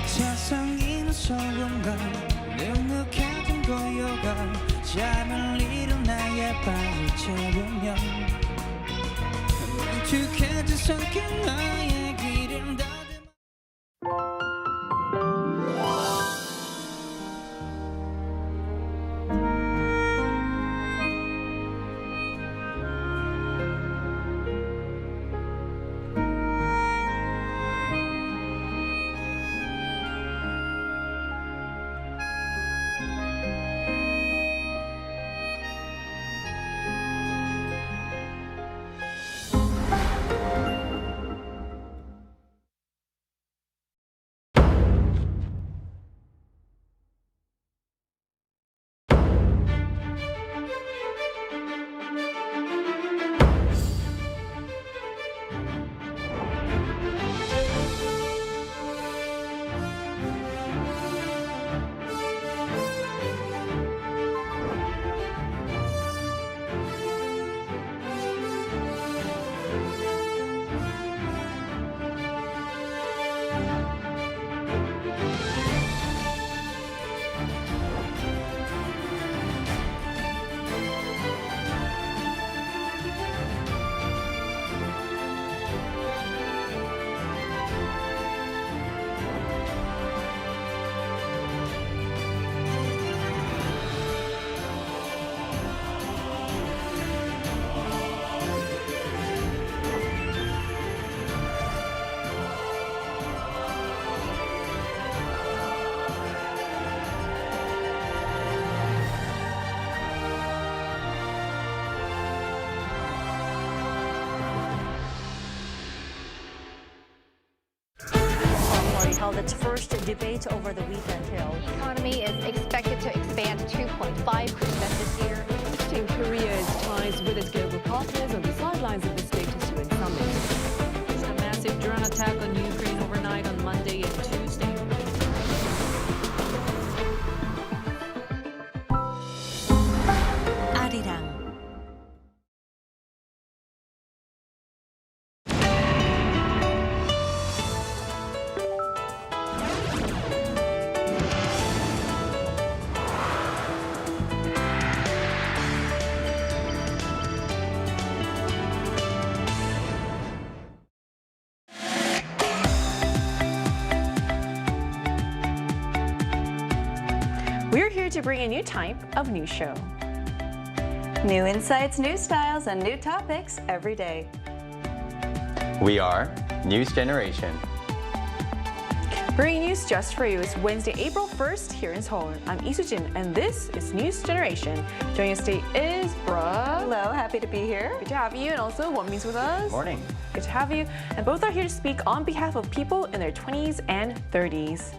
세상인 소음과 눅눅했던 고요가 잠을 이룬 나의 밤을 채우면 뭉툭해진 손길 나의 길을 다듬어 held its first debate over the weekend. The economy is expected to expand 2.5% this year. Boosting Korea's ties with its global partners on the sidelines of the Status UN summit. A massive drone attack on Ukraine overnight on Monday and Tuesday. Arirang. We're here to bring a new type of news show. New insights, new styles, and new topics every day. We are News Generation. Bringing news just for you is Wednesday, April 1st here in Seoul. I'm Lee Soo-jin, and this is News Generation. Joining us today is Brooke. Hello, happy to be here. Good to have you, and also Won-min's with us. Morning. Good to have you. And both are here to speak on behalf of people in their 20s and 30s.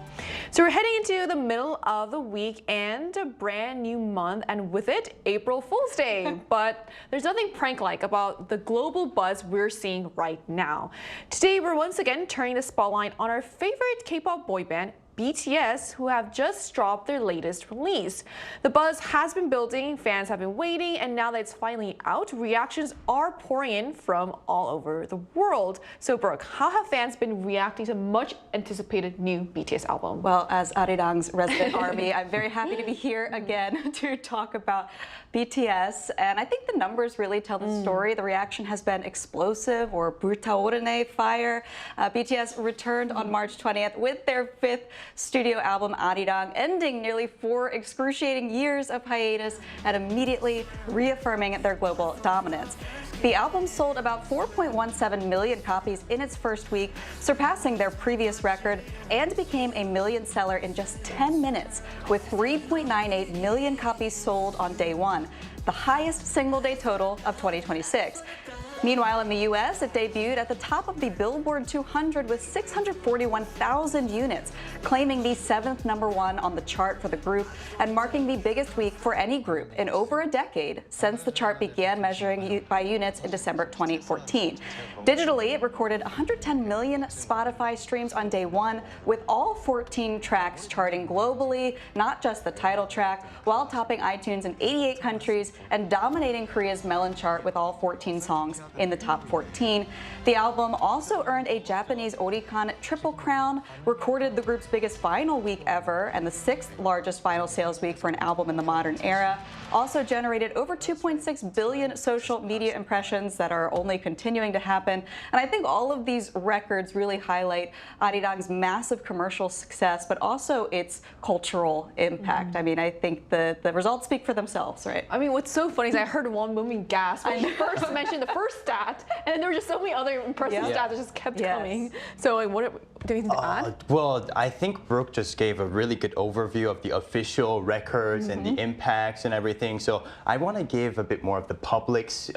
So we're heading into the middle of the week and a brand new month, and with it, April Fool's Day. But there's nothing prank-like about the global buzz we're seeing right now. Today, we're once again turning the spotlight on our favorite K-pop boy band, BTS, who have just dropped their latest release. The buzz has been building, fans have been waiting, and now that it's finally out, reactions are pouring in from all over the world. So Brooke, how have fans been reacting to much anticipated new BTS album? Well, as Arirang's resident ARMY, I'm very happy to be here again to talk about BTS. And I think the numbers really tell the story. The reaction has been explosive, or 불타오르네 fire. BTS returned on March 20th with their 5th studio album, Arirang, ending nearly 4 excruciating years of hiatus and immediately reaffirming their global dominance. The album sold about 4.17 million copies in its first week, surpassing their previous record, and became a million seller in just 10 minutes, with 3.98 million copies sold on day one, the highest single-day total of 2026. Meanwhile, in the U.S., it debuted at the top of the Billboard 200 with 641,000 units, claiming the 7th #1 on the chart for the group and marking the biggest week for any group in over a decade since the chart began measuring by units in December 2014. Digitally, it recorded 110 million Spotify streams on day one, with all 14 tracks charting globally, not just the title track, while topping iTunes in 88 countries and dominating Korea's Melon chart with all 14 songs in the top 14. The album also earned a Japanese Oricon Triple Crown, recorded the group's biggest vinyl week ever and the 6th largest vinyl sales week for an album in the modern era. Also generated over 2.6 billion social media impressions that are only continuing to happen. And I think all of these records really highlight Arirang's massive commercial success, but also its cultural impact. I mean, I think the results speak for themselves, right? I mean, what's so funny is I heard one woman gasp when you first mentioned the first stat, and then there were just so many other impressive stats that just kept coming. So, like, what do you think to add? Well, I think Brooke just gave a really good overview of the official records and the impacts and everything. So I want to give a bit more of the public's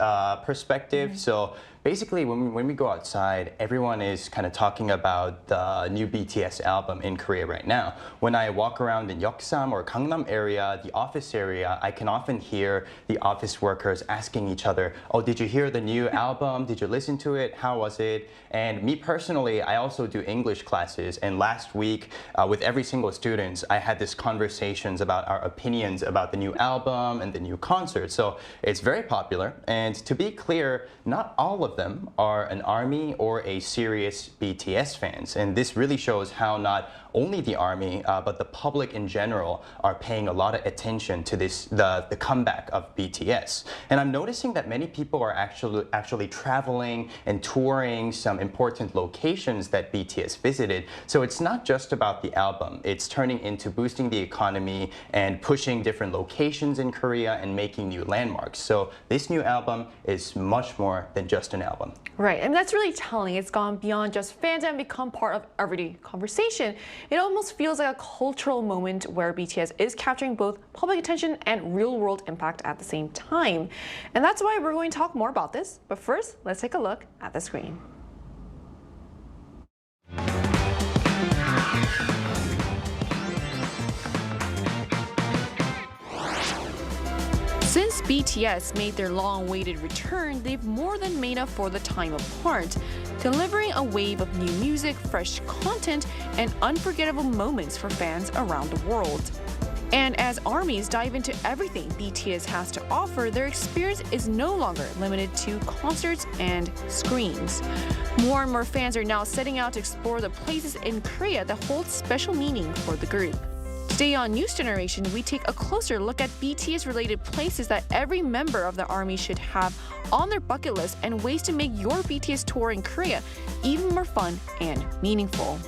perspective. So basically, when we go outside, everyone is kind of talking about the new BTS album in Korea right now. When I walk around in Yeoksam or Gangnam area, the office area, I can often hear the office workers asking each other, oh, did you hear the new album? Did you listen to it? How was it? And me personally, I also do English classes. And last week, with every single student, I had these conversations about our opinions about the new album and the new concert. So it's very popular. And to be clear, not all of them are an ARMY or a serious BTS fans. And this really shows how not only the ARMY, but the public in general are paying a lot of attention to this, the comeback of BTS. And I'm noticing that many people are actually traveling and touring some important locations that BTS visited. So it's not just about the album. It's turning into boosting the economy and pushing different locations in Korea and making new landmarks. So this new album is much more than just an album. Right, and that's really telling. It's gone beyond just fandom and become part of everyday conversation. It almost feels like a cultural moment where BTS is capturing both public attention and real-world impact at the same time. And that's why we're going to talk more about this. But first, let's take a look at the screen. Since BTS made their long-awaited return, they've more than made up for the time apart, delivering a wave of new music, fresh content, and unforgettable moments for fans around the world. And as ARMYs dive into everything BTS has to offer, their experience is no longer limited to concerts and screens. More and more fans are now setting out to explore the places in Korea that hold special meaning for the group. Today on News Generation, we take a closer look at BTS-related places that every member of the ARMY should have on their bucket list and ways to make your BTS tour in Korea even more fun and meaningful.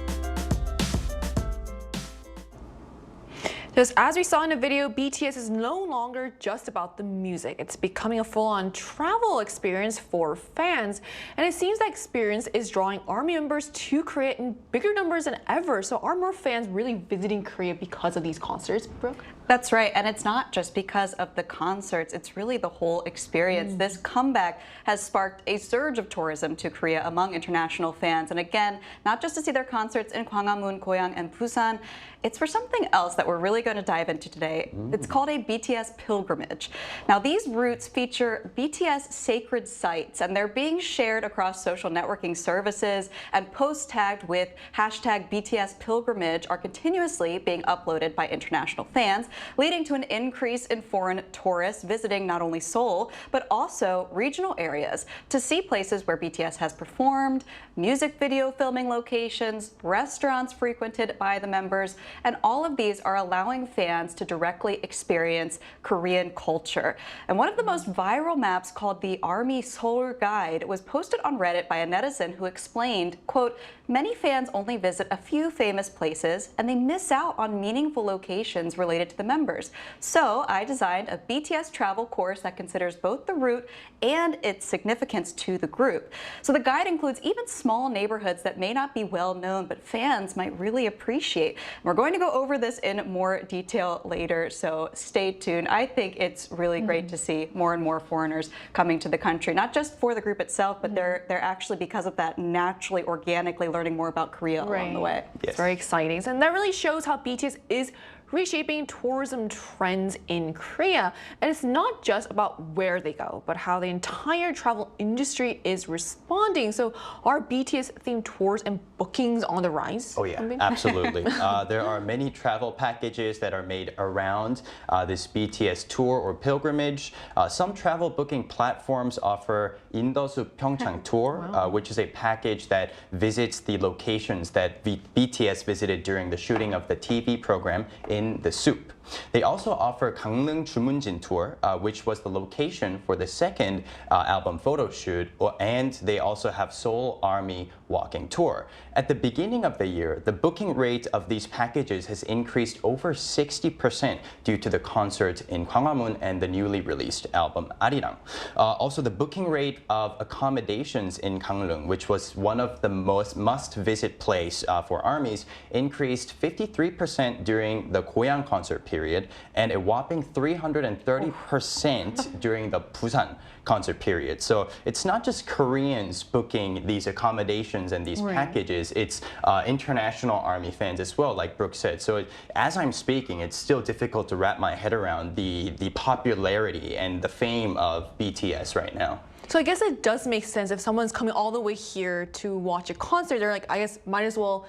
Just as we saw in the video, BTS is no longer just about the music. It's becoming a full-on travel experience for fans. And it seems that experience is drawing ARMY members to Korea in bigger numbers than ever. So are more fans really visiting Korea because of these concerts, Brooke? That's right, and it's not just because of the concerts, it's really the whole experience. This comeback has sparked a surge of tourism to Korea among international fans. And again, not just to see their concerts in Gwanghwamun, Goyang, and Busan, it's for something else that we're really really going to dive into today. It's called a BTS pilgrimage. Now, these routes feature BTS sacred sites, and they're being shared across social networking services, and posts tagged with hashtag BTS pilgrimage are continuously being uploaded by international fans, leading to an increase in foreign tourists visiting not only Seoul, but also regional areas to see places where BTS has performed, music video filming locations, restaurants frequented by the members, and all of these are allowing fans to directly experience Korean culture. And one of the most viral maps, called the Army Seoul Guide, was posted on Reddit by a netizen who explained, quote, "Many fans only visit a few famous places and they miss out on meaningful locations related to the members. So I designed a BTS travel course that considers both the route and its significance to the group." So the guide includes even small neighborhoods that may not be well known, but fans might really appreciate. We're going to go over this in more detail later, so stay tuned. I think it's really great to see more and more foreigners coming to the country, not just for the group itself, but they're actually, because of that, naturally, organically learning more about Korea along the way. It's very exciting. And that really shows how BTS is reshaping tourism trends in Korea. And it's not just about where they go, but how the entire travel industry is responding. So are BTS-themed tours and bookings on the rise? Oh yeah, absolutely. There are many travel packages that are made around this BTS tour or pilgrimage. Some travel booking platforms offer Indosu Pyeongchang tour, which is a package that visits the locations that BTS visited during the shooting of the TV program in the Soup. They also offer Gangneung Jumunjin tour, which was the location for the second album photo shoot, and they also have Seoul Army walking tour. At the beginning of the year, the booking rate of these packages has increased over 60% due to the concert in Gwanghwamun and the newly released album Arirang. Also, the booking rate of accommodations in Gangneung, which was one of the most must-visit place for armies, increased 53% during the Goyang concert period and a whopping 330% during the Busan concert period. So it's not just Koreans booking these accommodations and these packages, it's international army fans as well, like Brooke said. So as I'm speaking, it's still difficult to wrap my head around the popularity and the fame of BTS right now. So I guess it does make sense if someone's coming all the way here to watch a concert. They're like, I guess might as well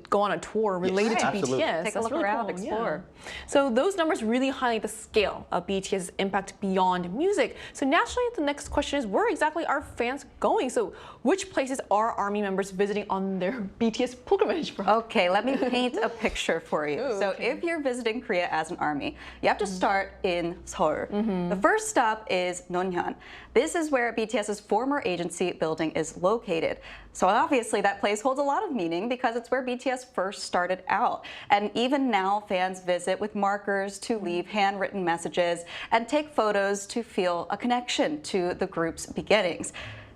go on a tour related to BTS. Take a look around, explore. Yeah. So those numbers really highlight the scale of BTS's impact beyond music. So naturally, the next question is, where exactly are fans going? So which places are Army members visiting on their BTS pilgrimage from? Okay, let me paint a picture for you. If you're visiting Korea as an army, you have to start in Seoul. The first stop is Nonhyun. This is where BTS's former agency building is located. So obviously that place holds a lot of meaning because it's where BTS first started out. And even now, fans visit with markers to leave handwritten messages and take photos to feel a connection to the group's beginnings.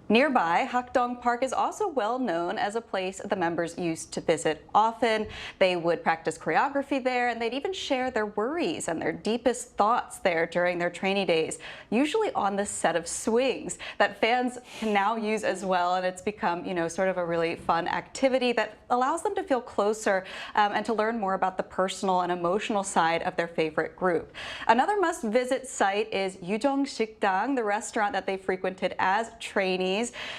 Nearby, Hakdong Park is also well known as a place the members used to visit often. They would practice choreography there, and they'd even share their worries and their deepest thoughts there during their training days, usually on the set of swings that fans can now use as well. And it's become, sort of a really fun activity that allows them to feel closer and to learn more about the personal and emotional side of their favorite group. Another must-visit site is Yujong Sikdang, the restaurant that they frequented as trainees.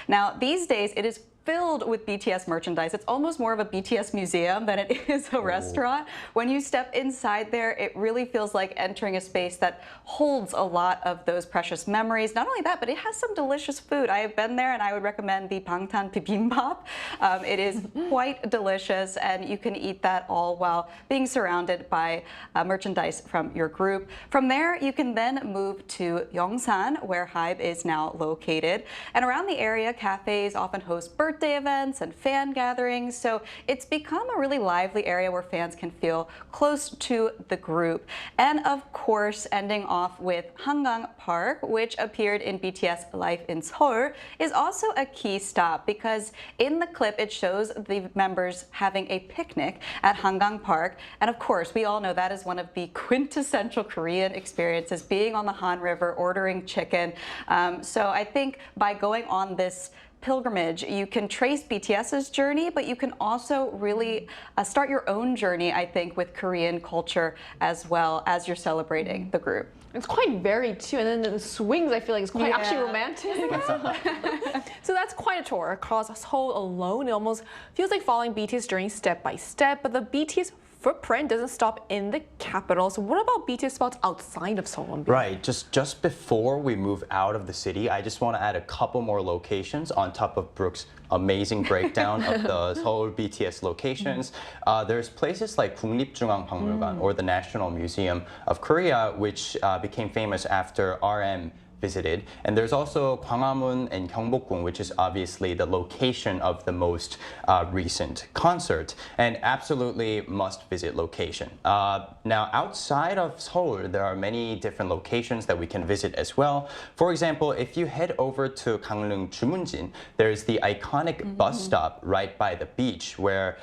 Now, these days, it is filled with BTS merchandise. It's almost more of a BTS museum than it is a restaurant. When you step inside there, it really feels like entering a space that holds a lot of those precious memories. Not only that, but it has some delicious food. I have been there, and I would recommend the Bangtan bibimbap. It is quite delicious, and you can eat that all while being surrounded by merchandise from your group. From there, you can then move to Yongsan, where HYBE is now located. And around the area, cafes often host birthday events and fan gatherings, so it's become a really lively area where fans can feel close to the group. And of course, ending off with Hangang Park, which appeared in BTS Life in Seoul, is also a key stop because in the clip it shows the members having a picnic at Hangang Park. And of course, we all know that is one of the quintessential Korean experiences, being on the Han River, ordering chicken. So I think by going on this pilgrimage, you can trace BTS's journey, but you can also really start your own journey, I think, with Korean culture as well as you're celebrating the group. It's quite varied too, and then the swings I feel like is quite actually romantic. So that's quite a tour across Seoul alone. It almost feels like following BTS journey step by step, but the BTS footprint doesn't stop in the capital. So what about BTS spots outside of Seoul? Right, just before we move out of the city, I just want to add a couple more locations on top of Brooke's amazing breakdown of the Seoul BTS locations. There's places like 국립중앙박물관 or the National Museum of Korea, which became famous after RM visited. And there's also Gwanghwamun and Gyeongbokgung, which is obviously the location of the most recent concert, and absolutely must visit location. Now, outside of Seoul, there are many different locations that we can visit as well. For example, if you head over to Gangneung Jumunjin, there's the iconic bus stop right by the beach where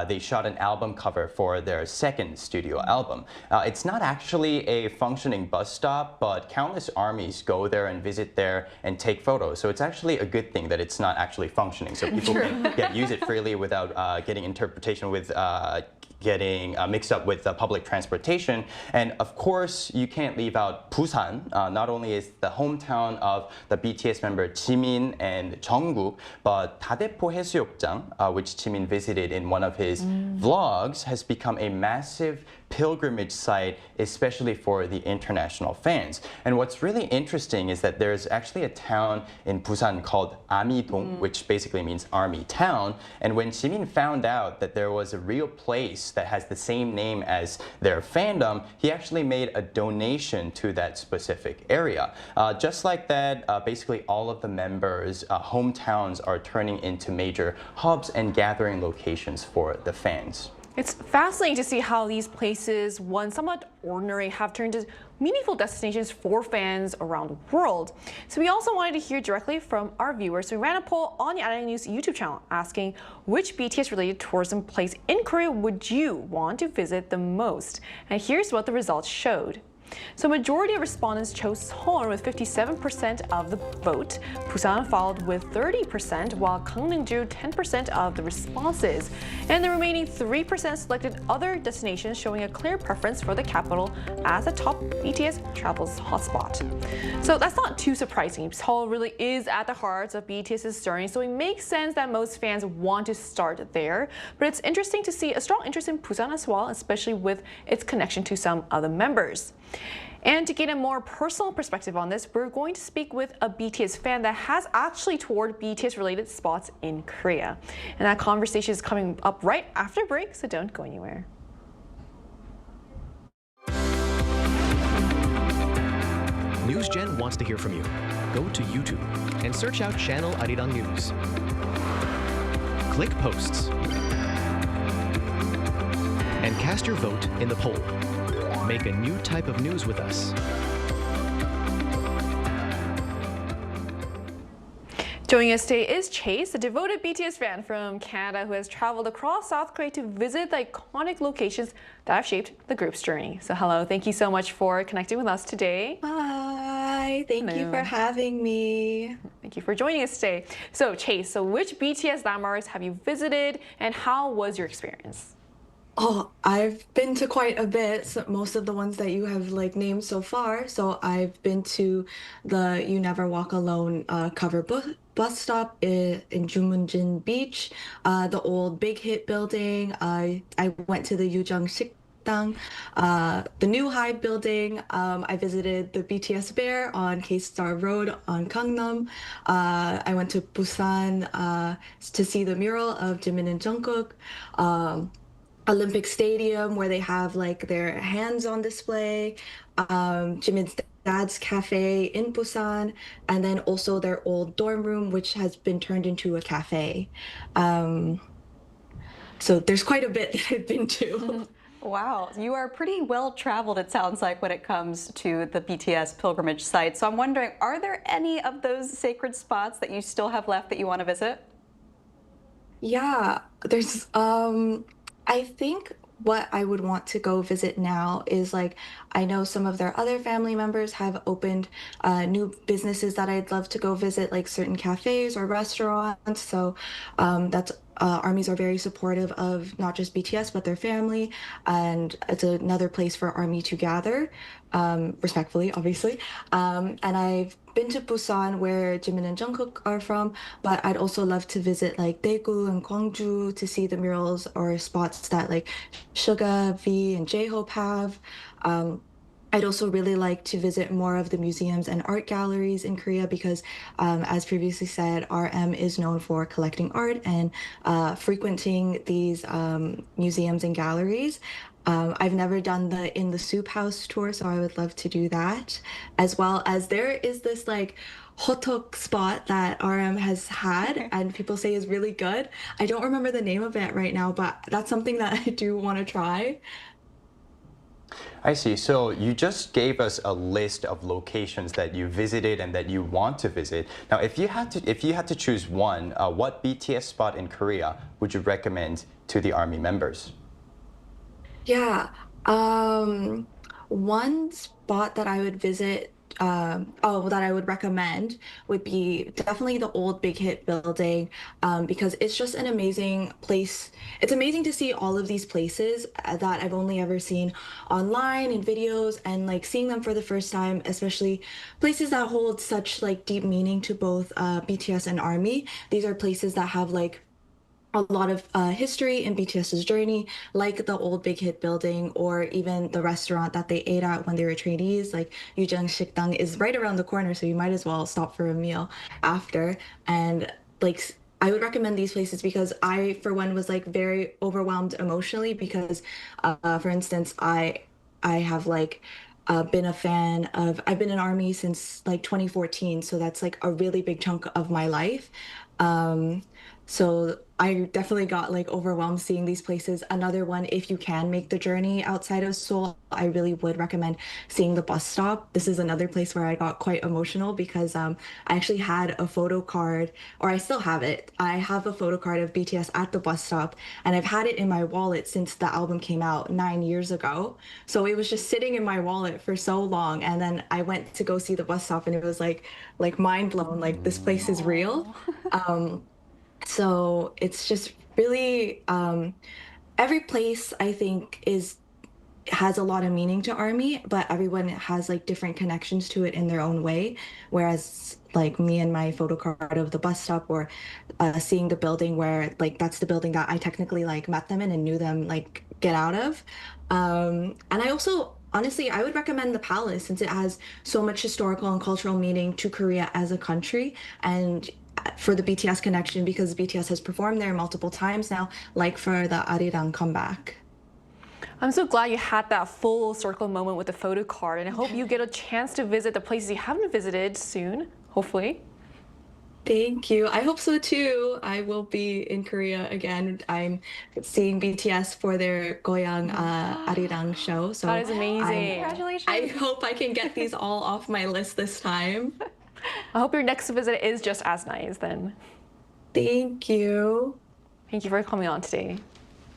they shot an album cover for their second studio album. It's not actually a functioning bus stop, but countless armies go there and visit there and take photos. So it's actually a good thing that it's not actually functioning. So people can use it freely without getting interpretation with getting mixed up with public transportation. And of course, you can't leave out Busan. Not only is the hometown of the BTS member Jimin and Jungkook, but 다대포 해수욕장, which Jimin visited in one of his vlogs, has become a massive pilgrimage site, especially for the international fans. And what's really interesting is that there's actually a town in Busan called Amidong, which basically means army town. And when Jimin found out that there was a real place that has the same name as their fandom, he actually made a donation to that specific area. Just like that, basically all of the members' hometowns are turning into major hubs and gathering locations for the fans. It's fascinating to see how these places, once somewhat ordinary, have turned into meaningful destinations for fans around the world. So we also wanted to hear directly from our viewers. So we ran a poll on the Arirang News YouTube channel asking which BTS-related tourism place in Korea would you want to visit the most? And here's what the results showed. So majority of respondents chose Seoul with 57% of the vote. Busan followed with 30%, while Gangneung drew 10% of the responses. And the remaining 3% selected other destinations, showing a clear preference for the capital as a top BTS travels hotspot. So that's not too surprising. Seoul really is at the heart of BTS's journey, so it makes sense that most fans want to start there. But it's interesting to see a strong interest in Busan as well, especially with its connection to some other members. And to get a more personal perspective on this, we're going to speak with a BTS fan that has actually toured BTS-related spots in Korea. And that conversation is coming up right after break, so don't go anywhere. NewsGen wants to hear from you. Go to YouTube and search out channel Arirang News. Click Posts and cast your vote in the poll. Make a new type of news with us. Joining us today is Chase, a devoted BTS fan from Canada who has traveled across South Korea to visit the iconic locations that have shaped the group's journey. So hello, thank you so much for connecting with us today. Hi, thank you for having me. Thank you for joining us today. So Chase, which BTS landmarks have you visited and how was your experience? Oh, I've been to quite a bit, so most of the ones that you have named so far. So I've been to the You Never Walk Alone cover bus stop in Jumunjin Beach, the old Big Hit building. I went to the Yujang Sikdang, the New Hive building. I visited the BTS Bear on K-Star Road on Gangnam. I went to Busan to see the mural of Jimin and Jungkook. Olympic Stadium where they have their hands on display, Jimin's dad's cafe in Busan, and then also their old dorm room, which has been turned into a cafe. So there's quite a bit that I've been to. Wow, you are pretty well traveled, it sounds like, when it comes to the BTS pilgrimage site. So I'm wondering, are there any of those sacred spots that you still have left that you want to visit? Yeah, there's I think what I would want to go visit now is like I know some of their other family members have opened new businesses that I'd love to go visit, like certain cafes or restaurants. So that's armies are very supportive of not just BTS but their family, and it's another place for army to gather, respectfully, obviously. And I've been to Busan, where Jimin and Jungkook are from, but I'd also love to visit like Daegu and Gwangju to see the murals or spots that like Suga, V, and J-Hope have. I'd also really like to visit more of the museums and art galleries in Korea because, as previously said, RM is known for collecting art and frequenting these museums and galleries. I've never done the In the Soup House tour, so I would love to do that. As well as there is this like hotok spot that RM has had and people say is really good. I don't remember the name of it right now, but that's something that I do want to try. I see. So you just gave us a list of locations that you visited and that you want to visit. Now, if you had to choose one, what BTS spot in Korea would you recommend to the army members? Yeah. One spot that I would visit, that I would recommend would be definitely the old Big Hit building, because it's just an amazing place. It's amazing to see all of these places that I've only ever seen online in videos, and like seeing them for the first time, especially places that hold such like deep meaning to both BTS and ARMY. These are places that have like a lot of history in BTS's journey, like the old Big Hit building, or even the restaurant that they ate at when they were trainees. Like Yujang Shikdang is right around the corner, so you might as well stop for a meal after. And like I would recommend these places because I, for one, was like very overwhelmed emotionally because, for instance, I have like been a fan of, I've been in ARMY since like 2014, so that's like a really big chunk of my life. So I definitely got like overwhelmed seeing these places. Another one, if you can make the journey outside of Seoul, I really would recommend seeing the bus stop. This is another place where I got quite emotional because I actually had a photo card, or I still have it. I have a photo card of BTS at the bus stop, and I've had it in my wallet since the album came out 9 years ago. So it was just sitting in my wallet for so long, and then I went to go see the bus stop, and it was like mind blown. Like this place is real. So it's just really every place I think has a lot of meaning to ARMY, but everyone has like different connections to it in their own way. Whereas like me and my photo card of the bus stop, or seeing the building where like that's the building that I technically like met them in and knew them like get out of. And I also honestly, I would recommend the palace since it has so much historical and cultural meaning to Korea as a country, and for the BTS connection because BTS has performed there multiple times now, like for the Arirang comeback. I'm so glad you had that full circle moment with the photo card, and I hope you get a chance to visit the places you haven't visited soon, hopefully. Thank you. I hope so too. I will be in Korea again. I'm seeing BTS for their Goyang Arirang show. So that is amazing. Congratulations. I hope I can get these all off my list this time. I hope your next visit is just as nice then. Thank you. Thank you for coming on today.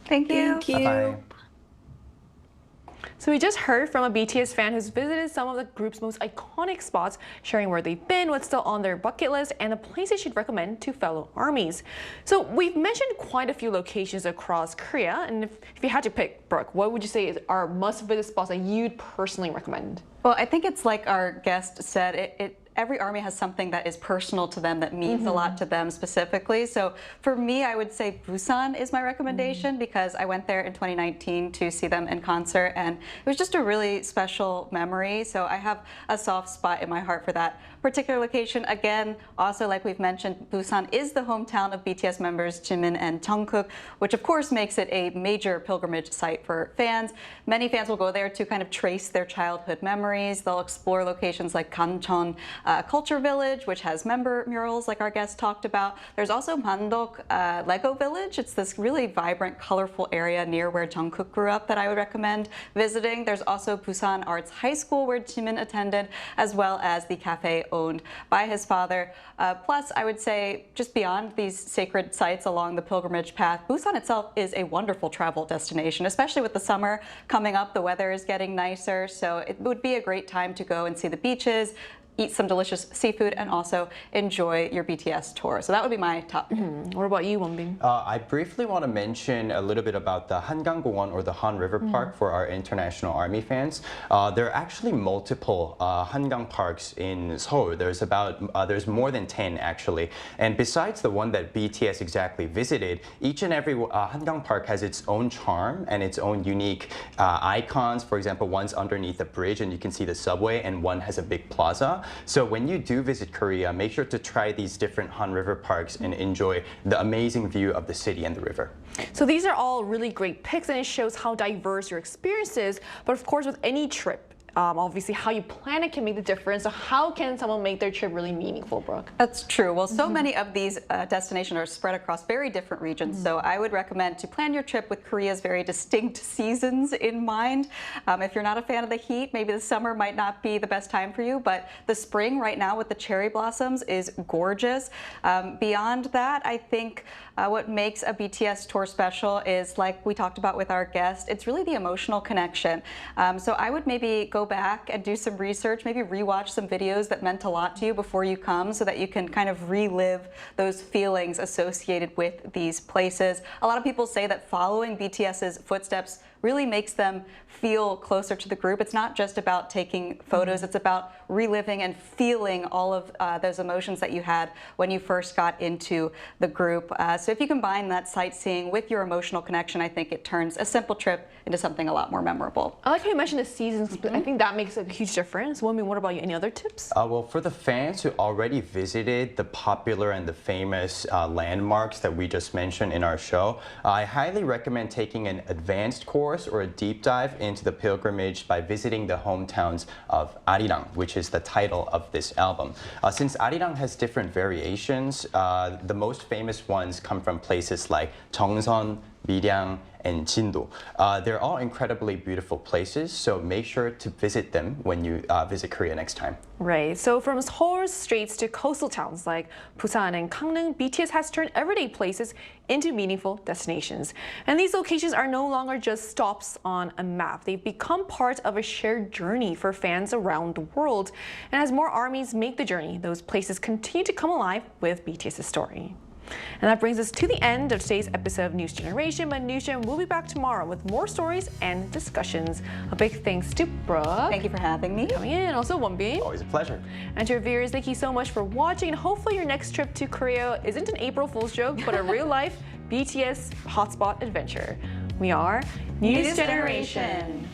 Thank you. Thank you. Bye-bye. So we just heard from a BTS fan who's visited some of the group's most iconic spots, sharing where they've been, what's still on their bucket list, and the places she'd recommend to fellow armies. So we've mentioned quite a few locations across Korea, and if you had to pick, Brooke, what would you say are must-visit spots that you'd personally recommend? Well, I think it's like our guest said, every army has something that is personal to them, that means a lot to them specifically. So for me, I would say Busan is my recommendation because I went there in 2019 to see them in concert, and it was just a really special memory. So I have a soft spot in my heart for that particular location. Again, also like we've mentioned, Busan is the hometown of BTS members Jimin and Jungkook, which of course makes it a major pilgrimage site for fans. Many fans will go there to kind of trace their childhood memories. They'll explore locations like Gancheon Culture Village, which has member murals like our guest talked about. There's also Mandok Lego Village. It's this really vibrant, colorful area near where Jungkook grew up that I would recommend visiting. There's also Busan Arts High School where Jimin attended, as well as the Cafe owned by his father. Plus, I would say just beyond these sacred sites along the pilgrimage path, Busan itself is a wonderful travel destination, especially with the summer coming up. The weather is getting nicer, so it would be a great time to go and see the beaches, eat some delicious seafood, and also enjoy your BTS tour. So that would be my top. What about you, Wonbin? I briefly want to mention a little bit about the Hangang-Gongwon or the Han River Park for our International Army fans. There are actually multiple Hangang parks in Seoul. There's more than 10 actually. And besides the one that BTS exactly visited, each and every Hangang park has its own charm and its own unique icons. For example, one's underneath a bridge and you can see the subway, and one has a big plaza. So when you do visit Korea, make sure to try these different Han River parks and enjoy the amazing view of the city and the river. So these are all really great picks, and it shows how diverse your experience is. But of course, with any trip, obviously how you plan it can make the difference. So how can someone make their trip really meaningful, Brooke? That's true. Well, so many of these destinations are spread across very different regions. So I would recommend to plan your trip with Korea's very distinct seasons in mind. If you're not a fan of the heat, maybe the summer might not be the best time for you, but the spring right now with the cherry blossoms is gorgeous. Beyond that, I think what makes a BTS tour special is, like we talked about with our guest, it's really the emotional connection. So I would maybe go back and do some research, maybe rewatch some videos that meant a lot to you before you come, so that you can kind of relive those feelings associated with these places. A lot of people say that following BTS's footsteps really makes them feel closer to the group. It's not just about taking photos, it's about reliving and feeling all of those emotions that you had when you first got into the group. So if you combine that sightseeing with your emotional connection, I think it turns a simple trip into something a lot more memorable. I like how you mentioned the seasons. I think that makes a huge difference. Wonbin, what about you? Any other tips? Well, for the fans who already visited the popular and the famous landmarks that we just mentioned in our show, I highly recommend taking an advanced course or a deep dive into the pilgrimage by visiting the hometowns of Arirang, which is the title of this album. Since Arirang has different variations, the most famous ones come from places like Cheongseon, Miryang, and Jindu. They're all incredibly beautiful places, so make sure to visit them when you visit Korea next time. Right, so from Seoul's streets to coastal towns like Busan and Gangneung, BTS has turned everyday places into meaningful destinations. And these locations are no longer just stops on a map. They've become part of a shared journey for fans around the world. And as more armies make the journey, those places continue to come alive with BTS's story. And that brings us to the end of today's episode of News Generation. But News Gen will be back tomorrow with more stories and discussions. A big thanks to Brooke. Thank you for having me. Coming in. Also, Wonbin. Always a pleasure. And to our viewers, thank you so much for watching. And hopefully your next trip to Korea isn't an April Fool's joke, but a real-life BTS hotspot adventure. We are News Generation.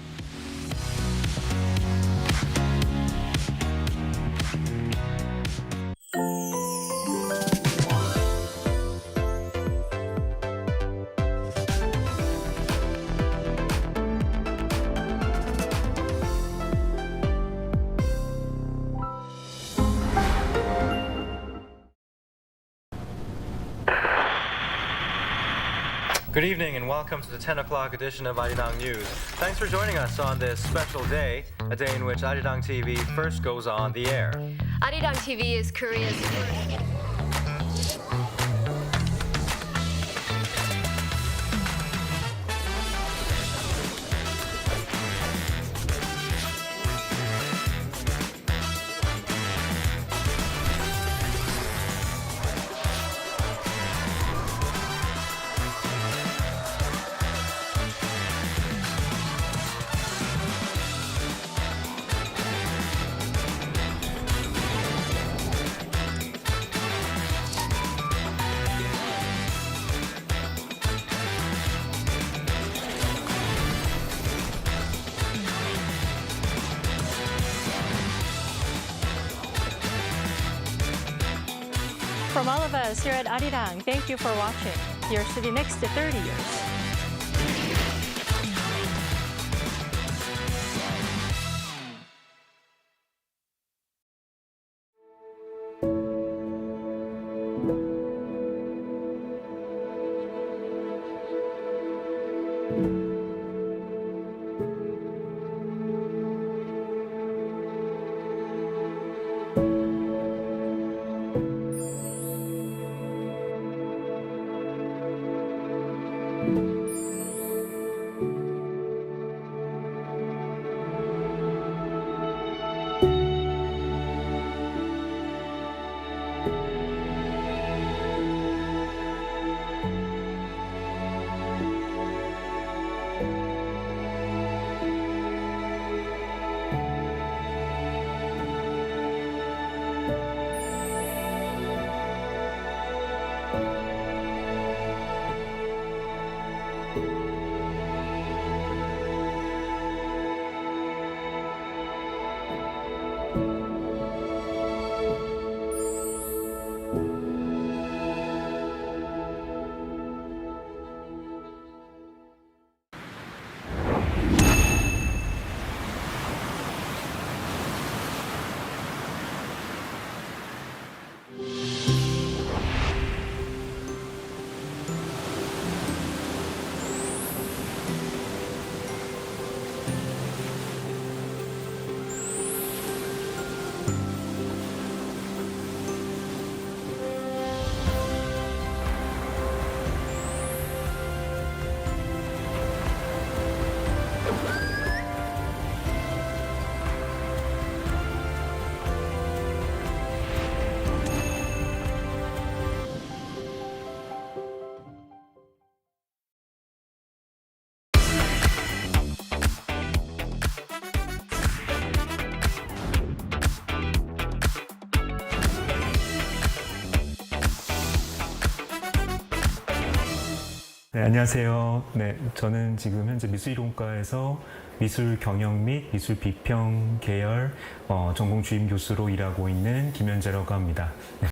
Good evening and welcome to the 10 o'clock edition of Arirang News. Thanks for joining us on this special day, a day in which Arirang TV first goes on the air. Arirang TV is Korea's first. From all of us here at Arirang, thank you for watching. Your city next to 30 years. 네, 안녕하세요. 네, 저는 지금 현재 미술이론과에서 미술 경영 및 미술 비평 계열 전공 주임 교수로 일하고 있는 김현재라고 합니다. 네.